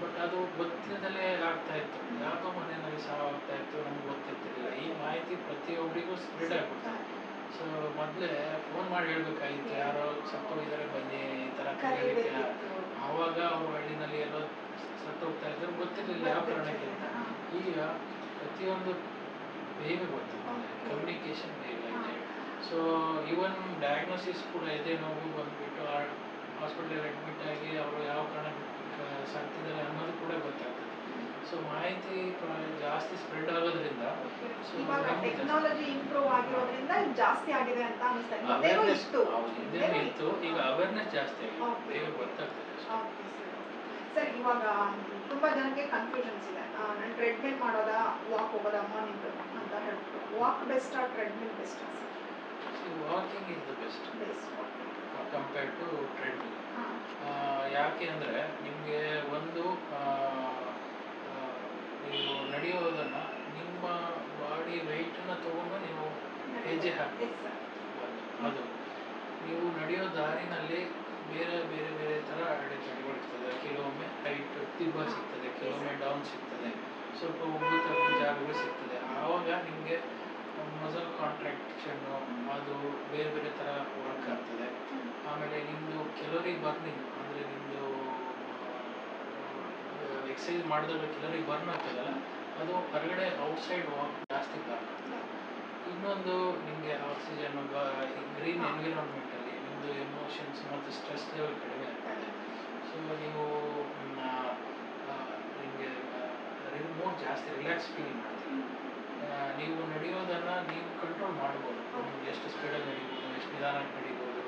ಬಟ್ ಅದು ಗೊತ್ತಿಲ್ಲದಲ್ಲೇ ಆಗ್ತಾ ಇತ್ತು. ಯಾವುದೋ ಮನೆಯಲ್ಲಿ ಸಾವು ಆಗ್ತಾ ಇತ್ತು, ನಮ್ಗೆ ಗೊತ್ತಿರ್ತಿರಲಿಲ್ಲ. ಈ ಮಾಹಿತಿ ಪ್ರತಿಯೊಬ್ಬರಿಗೂ ಸ್ಪ್ರೆಡ್ ಆಗ್ಬಿಡ್ತಾರೆ. ಸೊ ಮೊದಲೇ ಫೋನ್ ಮಾಡಿ ಹೇಳ್ಬೇಕಾಗಿತ್ತು, ಯಾರೋ ಸತ್ತೋಗಿದ್ದಾರೆ ಬನ್ನಿ ಈ ಥರ ಕರೀಲಿಕ್ಕೆ. ಆವಾಗ ಅವ್ರು ಹಳ್ಳಿನಲ್ಲಿ ಎಲ್ಲೋ ಸತ್ತೋಗ್ತಾ ಇದ್ರು, ಗೊತ್ತಿರಲಿಲ್ಲ ಯಾವ ಕಾರಣಕ್ಕೆ ಅಂತ. ಈಗ ಪ್ರತಿಯೊಂದು ಬೇಗ ಗೊತ್ತಿರ್ತದೆ, ಕಮ್ಯುನಿಕೇಷನ್ ಬೇಗ ಇದೆ. ಸೊ ಈವನ್ ಡಯಾಗ್ನೋಸಿಸ್ ಕೂಡ ಎದೆ ನೋವು ಬಂದುಬಿಟ್ಟು ಹಾಸ್ಪಿಟಲಲ್ಲಿ ಅಡ್ಮಿಟ್ ಆಗಿ ಅವರು ಯಾವ ಕಾರಣಕ್ಕೆ ಸಾಕ್ತಿದ್ದಾರೆ ಅನ್ನೋದು ಕೂಡ ಗೊತ್ತಾಗ್ತದೆ. ಸೊ ಮಾಹಿತಿ ಜಾಸ್ತಿ ಸ್ಪ್ರೆಡ್ ಆಗೋದ್ರಿಂದ ಸೊ ಇವಾಗ ಟೆಕ್ನಾಲಜಿ ಇಂಪ್ರೂವ್ ಆಗಿರೋದ್ರಿಂದ ಜಾಸ್ತಿ ಆಗಿದೆ ಅಂತ ಅನಿಸ್ತದೆ. ಹಿಂದೆನೂ ಅವೇರ್ನೆಸ್ ಇತ್ತು. ಹಿಂದೆನೂ ಇತ್ತು, ಈಗ ಅವೇರ್ನೆಸ್ ಜಾಸ್ತಿ ಆಗಿದೆ, ಬೇಗ ಗೊತ್ತಾಗ್ತದೆ ಅಷ್ಟೇ. ಓಕೆ ಸರ್, ಇವಾಗ ತುಂಬಾ ಜನಕ್ಕೆ ಕನ್ಫ್ಯೂಷನ್ಸ್ ಇದೆ. ನಾನು ಟ್ರೆಡ್ಮಿಲ್ ಮಾಡೋದಾ ವಾಕ್ ಹೋಗೋದಾ ಮಾರ್ನಿಂಗ್ ಅಂತ ಹೇಳ್ಬಿಟ್ಟು. ವಾಕ್ ಬೆಸ್ಟಾ ಟ್ರೆಡ್ಮಿಲ್ ಬೆಸ್ಟಾ sir? Walking is the best compared to treadmill. ಹಾಂ ಯಾಕೆ ಅಂದರೆ ನಿಮಗೆ ಒಂದು ನೀವು ನಡೆಯೋದನ್ನು ನಿಮ್ಮ ಬಾಡಿ ವೆಯ್ಟನ್ನು ತೊಗೊಂಡು ನೀವು ಹೆಜ್ಜೆ ಹಾಕಿ ಎಸ್ ಸರ್. ಅದು ನೀವು ನಡೆಯೋ ದಾರಿನಲ್ಲಿ ಬೇರೆ ಬೇರೆ ಬೇರೆ ಥರ ಅಡೆತಡೆಗಳಿರ್ತದೆ. ಕೆಲವೊಮ್ಮೆ ಹೈಟ್ ತಿಬ್ಬ ಸಿಗ್ತದೆ, ಕೆಲವೊಮ್ಮೆ ಡೌನ್ ಸಿಗ್ತದೆ, ಸ್ವಲ್ಪ ಉಬ್ಬು ತಗ್ಗು ಜಾಗಗಳು ಸಿಗ್ತದೆ. ಆವಾಗ ನಿಮಗೆ ಮಸಲ್ ಕಾಂಟ್ರಾಕ್ಷನ್ನು ಅದು ಬೇರೆ ಬೇರೆ ಥರ ವರ್ಕ್ ಆಗ್ತದೆ. ಆಮೇಲೆ ನಿಮ್ಮದು ಕೆಲವರಿ ಬರ್ನಿಂಗ್ ಅಂದರೆ ನಿಮ್ಮದು ಎಕ್ಸಸೈಸ್ ಮಾಡಿದಾಗ ಕೆಲವರಿ ಬರ್ನ್ ಆಗ್ತದಲ್ಲ, ಅದು ಹೊರಗಡೆ ಔಟ್ಸೈಡ್ ವಾಕ್ ಜಾಸ್ತಿ ಕಾರಣ. ಇನ್ನೊಂದು ನಿಮಗೆ ಆಕ್ಸಿಜನ್ ಗ್ರೀನ್ ಎನ್ವಿರಾನ್ಮೆಂಟಲ್ಲಿ ನಿಮ್ಮದು ಎಮೋಷನ್ಸ್ ಮತ್ತು ಸ್ಟ್ರೆಸ್ ಲೆವೆಲ್ ಕಡಿಮೆ ಆಗ್ತದೆ. ಸೊ ನೀವು ನಿಮಗೆ ಮೋರ್ ಜಾಸ್ತಿ ರಿಲ್ಯಾಕ್ಸ್ ಫೀಲ್ ಮಾಡ್ತೀವಿ. ನೀವು ನಡೆಯೋದನ್ನು ನೀವು ಕಂಟ್ರೋಲ್ ಮಾಡ್ಬೋದು, ಎಷ್ಟು ಸ್ಪೀಡಲ್ಲಿ ನಡಿಬೋದು, ಎಷ್ಟು ನಿಧಾನಕ್ಕೆ ನಡಿಬೋದು.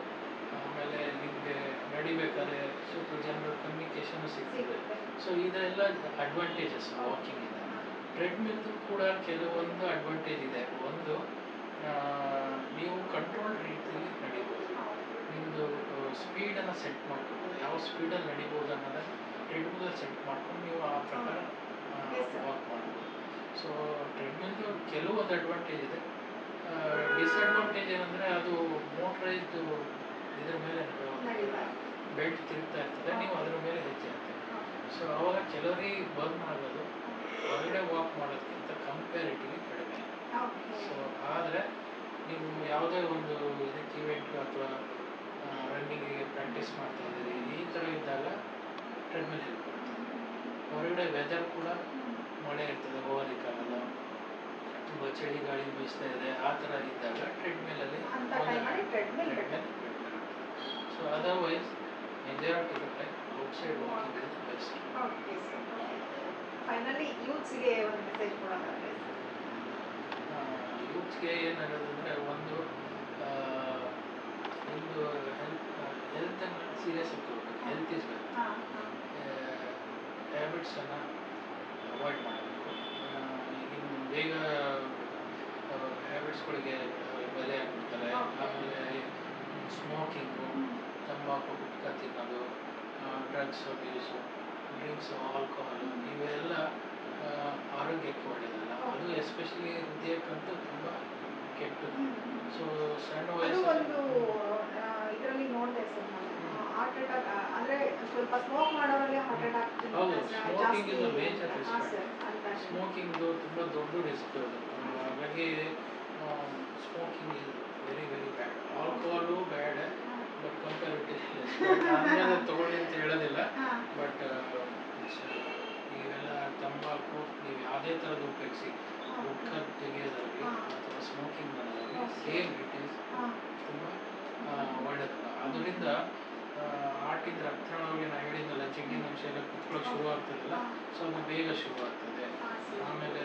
ಆಮೇಲೆ ನಿಮಗೆ ನಡಿಬೇಕಾದ್ರೆ ಸ್ವಲ್ಪ ಜನರ ಕಮ್ಯುನಿಕೇಷನ್ ಸಿಗ್ತದೆ. ಸೊ ಇದೆಲ್ಲ ಅಡ್ವಾಂಟೇಜಸ್ ವಾಕಿಂಗ್ ಇದೆ. ಟ್ರೆಡ್ಮಿಲ್ದು ಕೂಡ ಕೆಲವೊಂದು ಅಡ್ವಾಂಟೇಜ್ ಇದೆ. ಒಂದು, ನೀವು ಕಂಟ್ರೋಲ್ ರೀತಿಯಲ್ಲಿ ನಡಿಬೋದು. ನಿಮ್ಮದು ಸ್ಪೀಡನ್ನು ಸೆಟ್ ಮಾಡ್ಕೊಬೋದು, ಯಾವ ಸ್ಪೀಡಲ್ಲಿ ನಡಿಬೋದು ಅನ್ನೋದನ್ನು ಟ್ರೆಡ್ಮಿಲ್ ಸೆಟ್ ಮಾಡ್ಕೊಂಡು ನೀವು ಆ ಪ್ರಕಾರ ವಾಕ್ ಮಾಡ್ಬೋದು. ಸೊ ಟ್ರೆಡ್ಮಿಲ್ದು ಕೆಲವೊಂದು ಅಡ್ವಾಂಟೇಜ್ ಇದೆ. ಡಿಸ್ಅಡ್ವಾಂಟೇಜ್ ಏನಂದರೆ ಅದು ಮೋಟ್ರೈಸ್ಡ್ ಇದ್ರ ಮೇಲೆ ಬೆಲ್ಟ್ ತಿರುಗ್ತಾ ಇರ್ತದೆ, ನೀವು ಅದರ ಮೇಲೆ ಹೆಜ್ಜೆ ಹಾಕ್ತೀವಿ. ಸೊ ಅವಾಗ ಕೆಲವರಿ ಬರ್ನ್ ಆಗೋದು ಹೊರಗಡೆ ವಾಕ್ ಮಾಡೋದಕ್ಕಿಂತ ಕಂಪೇರಿಟಿವ್ಲಿ ಕಡಿಮೆ. ಸೊ ಆದರೆ ನೀವು ಯಾವುದೇ ಒಂದು ಇದಕ್ಕೆ ಇವೆಂಟ್ಗೆ ಅಥವಾ ರನ್ನಿಂಗಿಗೆ ಪ್ರಾಕ್ಟೀಸ್ ಮಾಡ್ತಾ ಇದ್ದೀರಿ, ಈ ಥರ ಇದ್ದಾಗ ಟ್ರೆಡ್ಮಿಲ್ ಹೆಲ್ಪ್ ಮಾಡ್ತದೆ. ಹೊರಗಡೆ ವೆದರ್ ಕೂಡ ಮಳೆ ಇರ್ತದೆ, ಹೋಗೋದಕ್ಕಾಗಲ್ಲ, ತುಂಬ ಚಳಿ ಗಾಳಿ ಬೀಸ್ತಾ ಇದೆ, ಆ ಥರ ಇದ್ದಾಗ ಟ್ರೆಡ್ಮಿಲಲ್ಲಿ so otherwise majority of time outside walking is best. Okay sir. Finally ಯೂತ್ಸ್ಗೆ ಒಂದು ಮೆಸೇಜ್ ಕೊಡೋದಾದ್ರೆ ಯೂತ್ಸ್ಗೆ ಏನಾಗೋದಂದರೆ, ಒಂದು ನಿಮ್ಮದು ಹೆಲ್ತನ್ನು ಸೀರಿಯಸ್ ಆಗಿ ತಗೋಬೇಕು. Health is wealth. ಹ್ಯಾಬಿಟ್ಸನ್ನು ಅವಾಯ್ಡ್ ಮಾಡಬೇಕು. ಈಗಿನ ಬೇಗ ಹ್ಯಾಬಿಟ್ಸ್ಗಳಿಗೆ ಬೆಲೆ ಹಾಕ್ಬಿಡ್ತಾರೆ. ಆಮೇಲೆ ಸ್ಮೋಕಿಂಗು, ತಂಬಾಕು, ಗುಟ್ಕಾ ತಿನ್ನೋದು, ಡ್ರಗ್ಸ್ ಅಬ್ಯೂಸು, ಡ್ರಿಂಕ್ಸು, ಆಲ್ಕೋಹಾಲು, ಇವೆಲ್ಲ ಆರೋಗ್ಯಕ್ಕೆ ಒಳ್ಳೆಯದಲ್ಲ. ಅದು ಎಸ್ಪೆಷಲಿ ಹೃದಯಕ್ಕಂತೂ ತುಂಬ ಕೆಟ್ಟದ್ದು. ಸೊ ಸಣ್ಣ ವಯಸ್ಸಲ್ಲಿ ಇದರಲ್ಲಿ ನೋಡಿದೆ ಸರ್, ನಾನು ಹಾರ್ಟ್ ಅಟ್ಯಾಕ್ ಅಂದರೆ ಸ್ವಲ್ಪ ಸ್ಮೋಕ್ ಮಾಡೋರಲ್ಲಿ ಹಾರ್ಟ್ ಅಟ್ಯಾಕ್. ಹೌದು, smoking is a major risk. Smoking ತುಂಬ ದೊಡ್ಡ ರಿಸ್ಕ್ ಅದು. ಹಾಗಾಗಿ smoking is very very bad. Alcohol bad, but comparatively ತಗೊಳ್ಳಿ ಅಂತ ಹೇಳೋದಿಲ್ಲ. ಬಟ್ ಇವೆಲ್ಲ ತಂಬಾಕು ನೀವು ಯಾವುದೇ ಥರದ್ದು ಉಪಯೋಗಿಸಿ, ಗುಟ್ಕಾ ತೆಗೆಯೋದಾಗಲಿ ಅಥವಾ ಸ್ಮೋಕಿಂಗ್ ಮಾಡೋದಾಗಲಿ, ಸೇಮ್ ಇಟ್ ಈಸ್ ತುಂಬ ಒಳ್ಳೆಯದಲ್ಲ. ಅದರಿಂದ ಹಾರ್ಟಿಂದ ರಕ್ತನಾಳಗಳಿಗೆ ನಾನು ಹೇಳಿದ್ನಲ್ಲ, ಚಿಗ್ಗಿನ ಅಂಶ ಎಲ್ಲ ಕುತ್ಕೊಳ್ಳೋಕೆ ಶುರು ಆಗ್ತದಲ್ಲ, ಸೊ ಅದು ಬೇಗ ಶುರು ಆಗ್ತದೆ. ಆಮೇಲೆ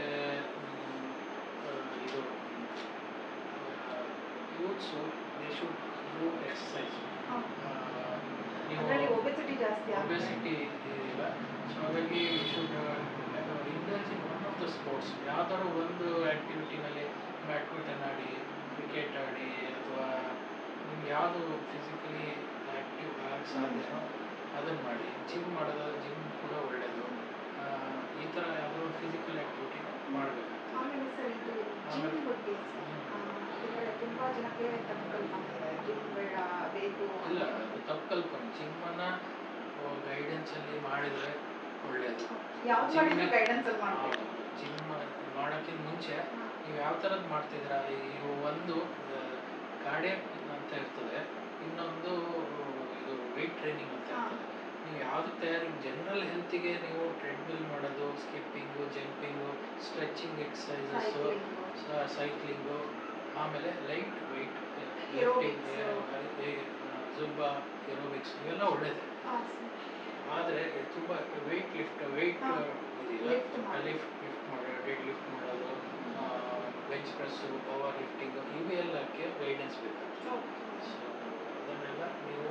ಇದು youths they should do exercise. ನೀವು ಒಬೆಸಿಟಿ ಇದೆಯಲ್ಲ, ಸೊ ಹಾಗಾಗಿ should indulge in one of the sports. ಯಾವ್ದಾದ್ರು ಒಂದು ಆ್ಯಕ್ಟಿವಿಟಿನಲ್ಲಿ ಬ್ಯಾಡ್ಮಿಂಟನ್ ಆಡಿ, ಕ್ರಿಕೆಟ್ ಆಡಿ, ಅಥವಾ ನಿಮ್ಗೆ ಯಾವುದು ಫಿಸಿಕಲಿ ಆ್ಯಕ್ಟಿವ್ ಆಗಕ್ಕೆ ಸಾಧ್ಯನೋ ಅದನ್ನು ಮಾಡಿ. ಜಿಮ್ ಮಾಡೋದಾದ್ರೆ ಜಿಮ್ ಕೂಡ ಒಳ್ಳೆಯದು. ಈ ಥರ ಯಾವುದೋ ಒಂದು ಫಿಸಿಕಲ್ ಆ್ಯಕ್ಟಿವಿಟಿ ಮಾಡಬೇಕು. ಆಮೇಲೆ ಸರ್, ಇದು ಜಿಮ್ ಬಗ್ಗೆ ತುಂಬ ಜನಕ್ಕೆ ತಪ್ಪು ಕಲ್ಪನೆ ಇದೆ, ಜಿಮ್ ಬೇಡ ಬೇಕು. ಇಲ್ಲ, ಅದು ತಪ್ಪು ಕಲ್ಪನೆ. ಜಿಮ್ಮನ್ನು ಗೈಡೆನ್ಸಲ್ಲಿ ಮಾಡಿದರೆ ಒಳ್ಳೆಯದು. ಯಾವ್ದು ಮಾಡಿದ್ರು ಗೈಡೆನ್ಸಲ್ಲಿ ಮಾಡಬೇಕು. ಜಿಮ್ ಮಾಡೋಕ್ಕಿಂತ ಮುಂಚೆ ನೀವು ಯಾವ ಥರದ್ದು ಮಾಡ್ತಿದ್ದೀರಾ, ಈಗ ಒಂದು ಕಾರ್ಡಿಯಾಕ್ ಅಂತ ಇರ್ತದೆ, ಇನ್ನೊಂದು ಇದು ವೆಯ್ಟ್ ಟ್ರೈನಿಂಗ್ ಅಂತ ಇರ್ತದೆ. ನೀವು ಯಾವುದಕ್ಕೆ ತಯಾರಿ, ಜನರಲ್ ಹೆಲ್ತಿಗೆ ನೀವು ಟ್ರೆಡ್ಮಿಲ್ ಮಾಡೋದು, skipping, jumping, stretching exercises, cycling, ಆಮೇಲೆ light weight lifting, Zumba, aerobics, ಇವೆಲ್ಲ ಒಳ್ಳೆಯದೇ. ಆದರೆ ತುಂಬ ವೆಯ್ಟ್ ಇದೆಯಲ್ಲ, ಬೆಂಚ್ ಪ್ರೆಸ್ಸು, ಪವರ್ ಲಿಫ್ಟಿಂಗು ಇವೆಲ್ಲಕ್ಕೆ ಗೈಡೆನ್ಸ್ ಬೇಕು. ಸೊ ಅದನ್ನೆಲ್ಲ ನೀವು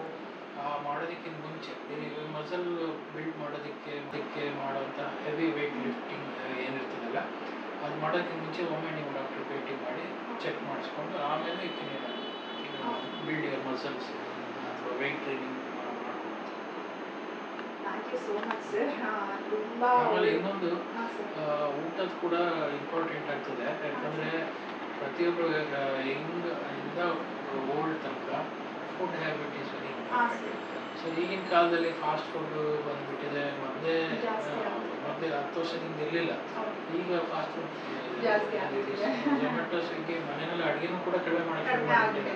ಮಾಡೋದಕ್ಕಿಂತ ಮುಂಚೆ ನೀವು ಮಸಲ್ ಬಿಲ್ಡ್ ಮಾಡೋದಕ್ಕೆ ಮಾಡೋಂಥ ಹೆವಿ ವೆಯ್ಟ್ ಲಿಫ್ಟಿಂಗ್ ಏನಿರ್ತದಲ್ಲ ಅದು ಮಾಡೋದಕ್ಕಿಂತ ಮುಂಚೆ ಒಮ್ಮೆ ನೀವು ಡಾಕ್ಟರ್ ಭೇಟಿ ಮಾಡಿ ಚೆಕ್ ಮಾಡಿಸ್ಕೊಂಡು ಆಮೇಲೆ ಬಿಲ್ಡ್ ಯುವರ್ ಮಸಲ್ಸ್ ಅಥವಾ ವೆಯ್ಟ್ ಟ್ರೈನಿಂಗ್ ಮಾಡ್ಕೊಂಡು. Thank you so much sir. ತುಂಬಾ ಆಮೇಲೆ ಇನ್ನೊಂದು ಊಟದ ಕೂಡ ಇಂಪಾರ್ಟೆಂಟ್ ಆಗ್ತದೆ. ಯಾಕಂದರೆ ಪ್ರತಿಯೊಬ್ಬರು ಇಂದ ಓಲ್ಡ್ ತನಕ food habit is very important. So ಈಗಿನ ಕಾಲದಲ್ಲಿ ಫಾಸ್ಟ್ ಫುಡ್ ಬಂದುಬಿಟ್ಟಿದೆ. ಮೊದಲೇ 10 ವರ್ಷದಿಂದ ಇರಲಿಲ್ಲ, ಈಗ ಫಾಸ್ಟ್ ಫುಡ್ ಝೊಮ್ಯಾಟೊ, ಸ್ವಿಗ್ಗಿ ಮನೆಯಲ್ಲಿ ಅಡುಗೆನೂ ಕೂಡ ಕಡಿಮೆ ಮಾಡೋಕ್ಕೆ.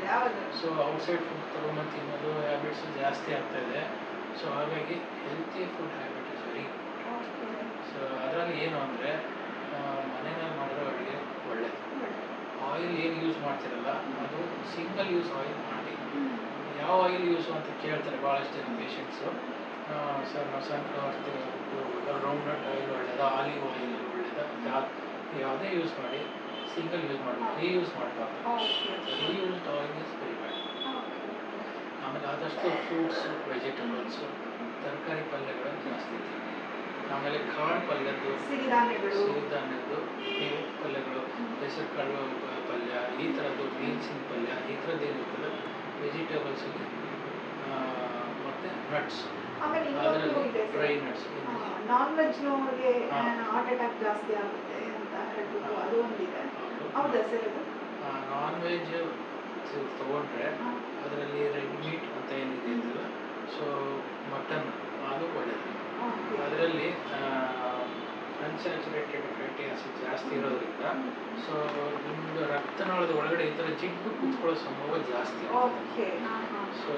ಸೊ ಔಟ್ಸೈಡ್ ಫುಡ್ ತೊಗೊಂಬಂದು ತಿನ್ನೋದು ಹ್ಯಾಬಿಟ್ಸ್ ಜಾಸ್ತಿ ಆಗ್ತಾ ಇದೆ. ಸೊ ಹಾಗಾಗಿ healthy food habit is very important. So ಅದರಲ್ಲಿ ಏನು ಅಂದರೆ ಮನೆಯಲ್ಲಿ ಮಾಡಿರೋ ಅಡುಗೆ ಒಳ್ಳೆಯದು. ಆಯಿಲ್ ಏನು ಯೂಸ್ ಮಾಡ್ತಿರಲ್ಲ ಅದು ಸಿಂಗಲ್ ಯೂಸ್ ಆಯಿಲ್ ಮಾಡಿ. ಯಾವ ಆಯಿಲ್ ಯೂಸು ಅಂತ ಕೇಳ್ತಾರೆ ಭಾಳಷ್ಟು ಜನ ಪೇಷಂಟ್ಸು. ಸರ್ ನಾವು ಸನ್ಫ್ಲವರ್ ರೌಂಡ್ನಟ್ ಆಯಿಲ್ ಒಳ್ಳೆಯದ, ಆಲಿವ್ ಆಯಿಲ್ ಒಳ್ಳೆಯದ, ಯಾವುದೇ ಯೂಸ್ ಮಾಡಿ ಸಿಂಗಲ್ ಯೂಸ್ ಮಾಡಬೇಕು, ರೀಯೂಸ್ ಮಾಡಬಾರ್ದು. Reused oil is very bad. ಆಮೇಲೆ ಆದಷ್ಟು ಫ್ರೂಟ್ಸು, ವೆಜಿಟೇಬಲ್ಸು, ತರಕಾರಿ ಪಲ್ಯಗಳನ್ನು ಜಾಸ್ತಿ ತಿನ್ನಿ. ಆಮೇಲೆ ಕಾಳು ಪಲ್ಯದ್ದು, ಸಿರಿಧಾನ್ಯದ್ದು ನೀವು ಪಲ್ಯಗಳು, ಹೆಸರು ಕಾಳು ಪಲ್ಯ, ಈ ಥರದ್ದು ಬೀನ್ಸಿನ ಪಲ್ಯ, ಈ ಥರದ್ದು ಏನಿರ್ತದೆ ವೆಜಿಟೇಬಲ್ಸಲ್ಲಿ ಮತ್ತು ನಟ್ಸ್, ಅದರಲ್ಲಿ ಡ್ರೈ ನಟ್ಸ್. ನಾನ್ ವೆಜ್ನವ್ರಿಗೆ ಹಾರ್ಟ್ ಅಟ್ಯಾಕ್ ಜಾಸ್ತಿ ಆಗುತ್ತೆ ಅಂತ ಹೇಳ್ಬಿಟ್ಟು ಅದು ಒಂದಿದೆ. ಹೌದಾ ಸರ್? ಅದು ನಾನ್ ವೆಜ್ ತೊಗೊಂಡ್ರೆ ಅದರಲ್ಲಿ ರೆಡ್ ಮೀಟ್ ಅಂತ ಏನಿದೆ ಇದೆಯಲ್ಲ, ಸೊ ಮಟನ್ ಅದು ಒಳ್ಳೆಯದು. ಅದರಲ್ಲಿ ಅನ್ಸ್ಯಾಚುರೇಟೆಡ್ ಫ್ಯಾಟಿ ಆಸಿಡ್ ಜಾಸ್ತಿ ಇರೋದ್ರಿಂದ ಸೊ ನಿಮ್ಮದು ರಕ್ತನಾಳದ ಒಳಗಡೆ ಈ ಥರ ಜಿಡ್ಡು ಕೂತ್ಕೊಳ್ಳೋ ಸಂಭವ ಜಾಸ್ತಿ. ಸೊ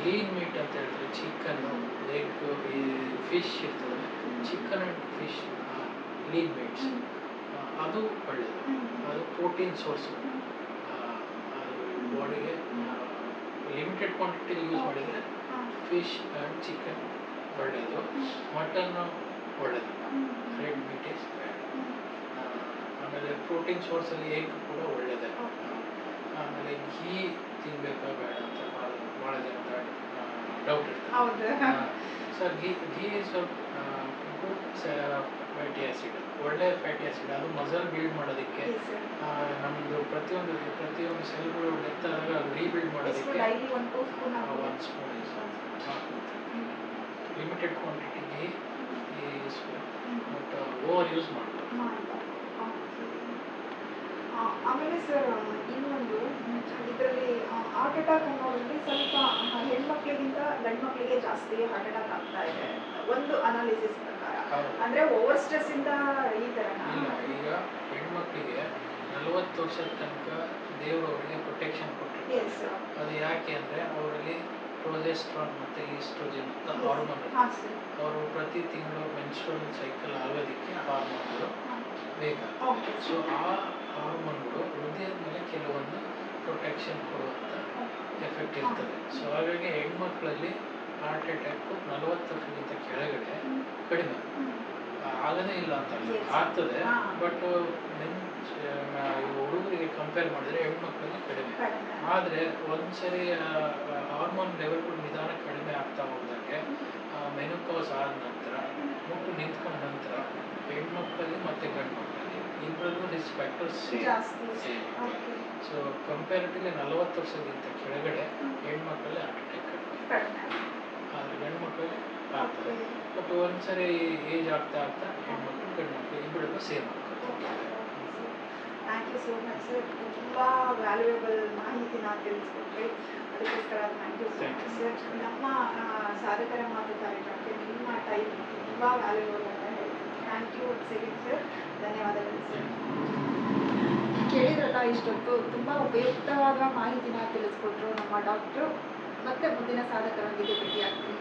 ಲೀನ್ ಮೀಟ್ ಅಂತ ಹೇಳಿದ್ರೆ ಚಿಕನ್ನು, ಎಗ್, ಈ ಫಿಶ್ ಇರ್ತದೆ, chicken and fish lean meats ಅದು ಒಳ್ಳೆಯದು. ಅದು ಪ್ರೋಟೀನ್ ಸೋರ್ಸು. ಬಾಡಿಗೆ ಲಿಮಿಟೆಡ್ ಕ್ವಾಂಟಿಟಿಲಿ ಯೂಸ್ ಮಾಡಿದರೆ ಫಿಶ್ ಆ್ಯಂಡ್ ಚಿಕನ್ ಒಳ್ಳೆಯದು, ಮಟನ್ನು ಒಳ್ಳೆಯದು, ರೆಡ್ ಮೀಟ್ ಇಸ್ ಬ್ಯಾಡ್. ಆಮೇಲೆ ಪ್ರೋಟೀನ್ ಸೋರ್ಸಲ್ಲಿ ಎಗ್ ಕೂಡ ಒಳ್ಳೆಯದೇ. ಆಮೇಲೆ ಘೀ ತಿನ್ನಬೇಕಾ ಬೇಡ ಅಂತ ಭಾಳ ಜನ ಡೌಟ್ ಇರ್ತದೆ. ಸರ್ ಘೀ ಸ್ವಲ್ಪ ಗುಡ್ ಫ್ಯಾಟಿ ಆ್ಯಸಿಡ್, ಒಳ್ಳೆ ಫ್ಯಾಟಿ ಆ್ಯಸಿಡ್. ಅದು ಮಸಲ್ ಬಿಲ್ಡ್ ಮಾಡೋದಕ್ಕೆ, ನಮ್ಮದು ಪ್ರತಿಯೊಂದು ಸೆಲ್ಗಳು ಡೆತ್ ಆದಾಗ ಅದು ರೀಬಿಲ್ಡ್ ಮಾಡೋದಕ್ಕೆ 1 spoon limited quantity ghee is but over use ಮಾಡಬಾರ್ದು. ಆಮೇಲೆ ಸರ್ ಇನ್ನೊಂದು ಇದರಲ್ಲಿ ಹಾರ್ಟ್ ಅಟ್ಯಾಕ್ ಅನ್ನೋದ್ರಲ್ಲಿ ಸ್ವಲ್ಪ ಹೆಣ್ಮಕ್ಳಿಗಿಂತ ಗಂಡು ಮಕ್ಕಳಿಗೆ ಜಾಸ್ತಿ ಹಾರ್ಟ್ ಅಟ್ಯಾಕ್ ಆಗ್ತಾ ಇದೆ ಒಂದು ಅನಾಲಿಸಿಸ್ ಪ್ರಕಾರ. ಅಂದ್ರೆ ಓವರ್ ಸ್ಟ್ರೆಸ್ ಇಂದ ಈ ತರ ಇಲ್ಲ. ಈಗ ಹೆಣ್ಮಕ್ಳಿಗೆ 40 ವರ್ಷದ ತನಕ ದೇವರವರಿಗೆ ಪ್ರೊಟೆಕ್ಷನ್ ಕೊಟ್ಟಿರ್ತಾರೆ. ಅದು ಯಾಕೆ ಅಂದರೆ ಅವರಲ್ಲಿ ಪ್ರೊಜೆಸ್ಟ್ರಾನ್ ಮತ್ತು ಈಸ್ಟ್ರೋಜನ್ ಅಂತ ಹಾರ್ಮೋನ್ ಇರುತ್ತೆ. ಅವರು ಪ್ರತಿ ತಿಂಗಳು ಮೆನ್ಸ್ಟ್ರುವಲ್ ಸೈಕಲ್ ಆಗೋದಕ್ಕೆ ಹಾರ್ಮೋನ್ಗಳು ಬೇಕಾಗುತ್ತೆ. ಸೊ ಆ ಹಾರ್ಮೋನ್ಗಳು ಹೃದಯದ ಮೇಲೆ ಕೆಲವೊಂದು ಪ್ರೊಟೆಕ್ಷನ್ ಕೊಡುವಂಥ ಎಫೆಕ್ಟ್ ಇರ್ತದೆ. ಸೊ ಹಾಗಾಗಿ ಹೆಣ್ಮಕ್ಳಲ್ಲಿ ಹಾರ್ಟ್ ಅಟ್ಯಾಕು 40 ವರ್ಷಕ್ಕಿಂತ ಕೆಳಗಡೆ ಕಡಿಮೆ ಆಗದೇ ಇಲ್ಲ ಅಂತ ಆಗ್ತದೆ. ಬಟ್ ಹುಡುಗರಿಗೆ ಕಂಪೇರ್ ಮಾಡಿದರೆ ಹೆಣ್ಮಕ್ಳಿಗೆ ಕಡಿಮೆ. ಆದರೆ ಒಂದ್ಸರಿ ಹಾರ್ಮೋನ್ ಲೆವೆಲ್ಗಳು ನಿಧಾನ ಕಡಿಮೆ ಆಗ್ತಾ ಹೋದಂಗೆ ಮೆನೋಪಾಸ್ ಆದ ನಂತರ, ಮುಟ್ಟು ನಿಂತ್ಕೊಂಡ ನಂತರ ಹೆಣ್ಮಕ್ಳಲ್ಲಿ ಮತ್ತು ಗಂಡು ಮಕ್ಕಳಲ್ಲಿ ಇಬ್ಬರಲ್ಲೂ risk factors same. So comparatively 40 ವರ್ಷಕ್ಕಿಂತ ಕೆಳಗಡೆ ಹೆಣ್ಮಕ್ಳಲ್ಲಿ ಹಾರ್ಟ್ ಅಟ್ಯಾಕ್ ಕಡಿಮೆ, ಆದರೆ ಗಂಡು ಮಕ್ಕಳಲ್ಲಿ ಆಗ್ತದೆ. ಬಟ್ ಒಂದ್ಸರಿ ಏಜ್ ಆಗ್ತಾ ಹೆಣ್ಮಕ್ಳು ಗಂಡು ಮಕ್ಕಳು ಇಬ್ಬರಲ್ಲೂ ಸೇಮ್ ಆಗ್ತದೆ. Thank you so much sir. ತುಂಬ ವ್ಯಾಲ್ಯೂಯಬಲ್ ಮಾಹಿತಿನ ತಿಳಿಸ್ಕೊಟ್ರಿ, ಅದಕ್ಕೋಸ್ಕರ thank you so much sir. ನಮ್ಮ ಸಾಧಕರ ಮಾತು ಕಾರ್ಯಕ್ರಮಕ್ಕೆ ನಿಮ್ಮ ಟೈಮ್ ತುಂಬ ವ್ಯಾಲ್ಯೂಯಬಲ್ ಅಂತ ಹೇಳ್ತೀನಿ. ಥ್ಯಾಂಕ್ ಯು ಸೆಕೆಂಡ್ ಸರ್, ಧನ್ಯವಾದಗಳು ಸರ್. ಕೇಳಿದ್ರಲ್ಲ, ಇಷ್ಟೊತ್ತು ತುಂಬ ಉಪಯುಕ್ತವಾದ ಮಾಹಿತಿನ ತಿಳಿಸ್ಕೊಟ್ರು ನಮ್ಮ ಡಾಕ್ಟ್ರು. ಮತ್ತೆ ಮುಂದಿನ ಸಾಧಕರೊಂದಿಗೆ ಭೇಟಿಯಾಗ್ತೀನಿ.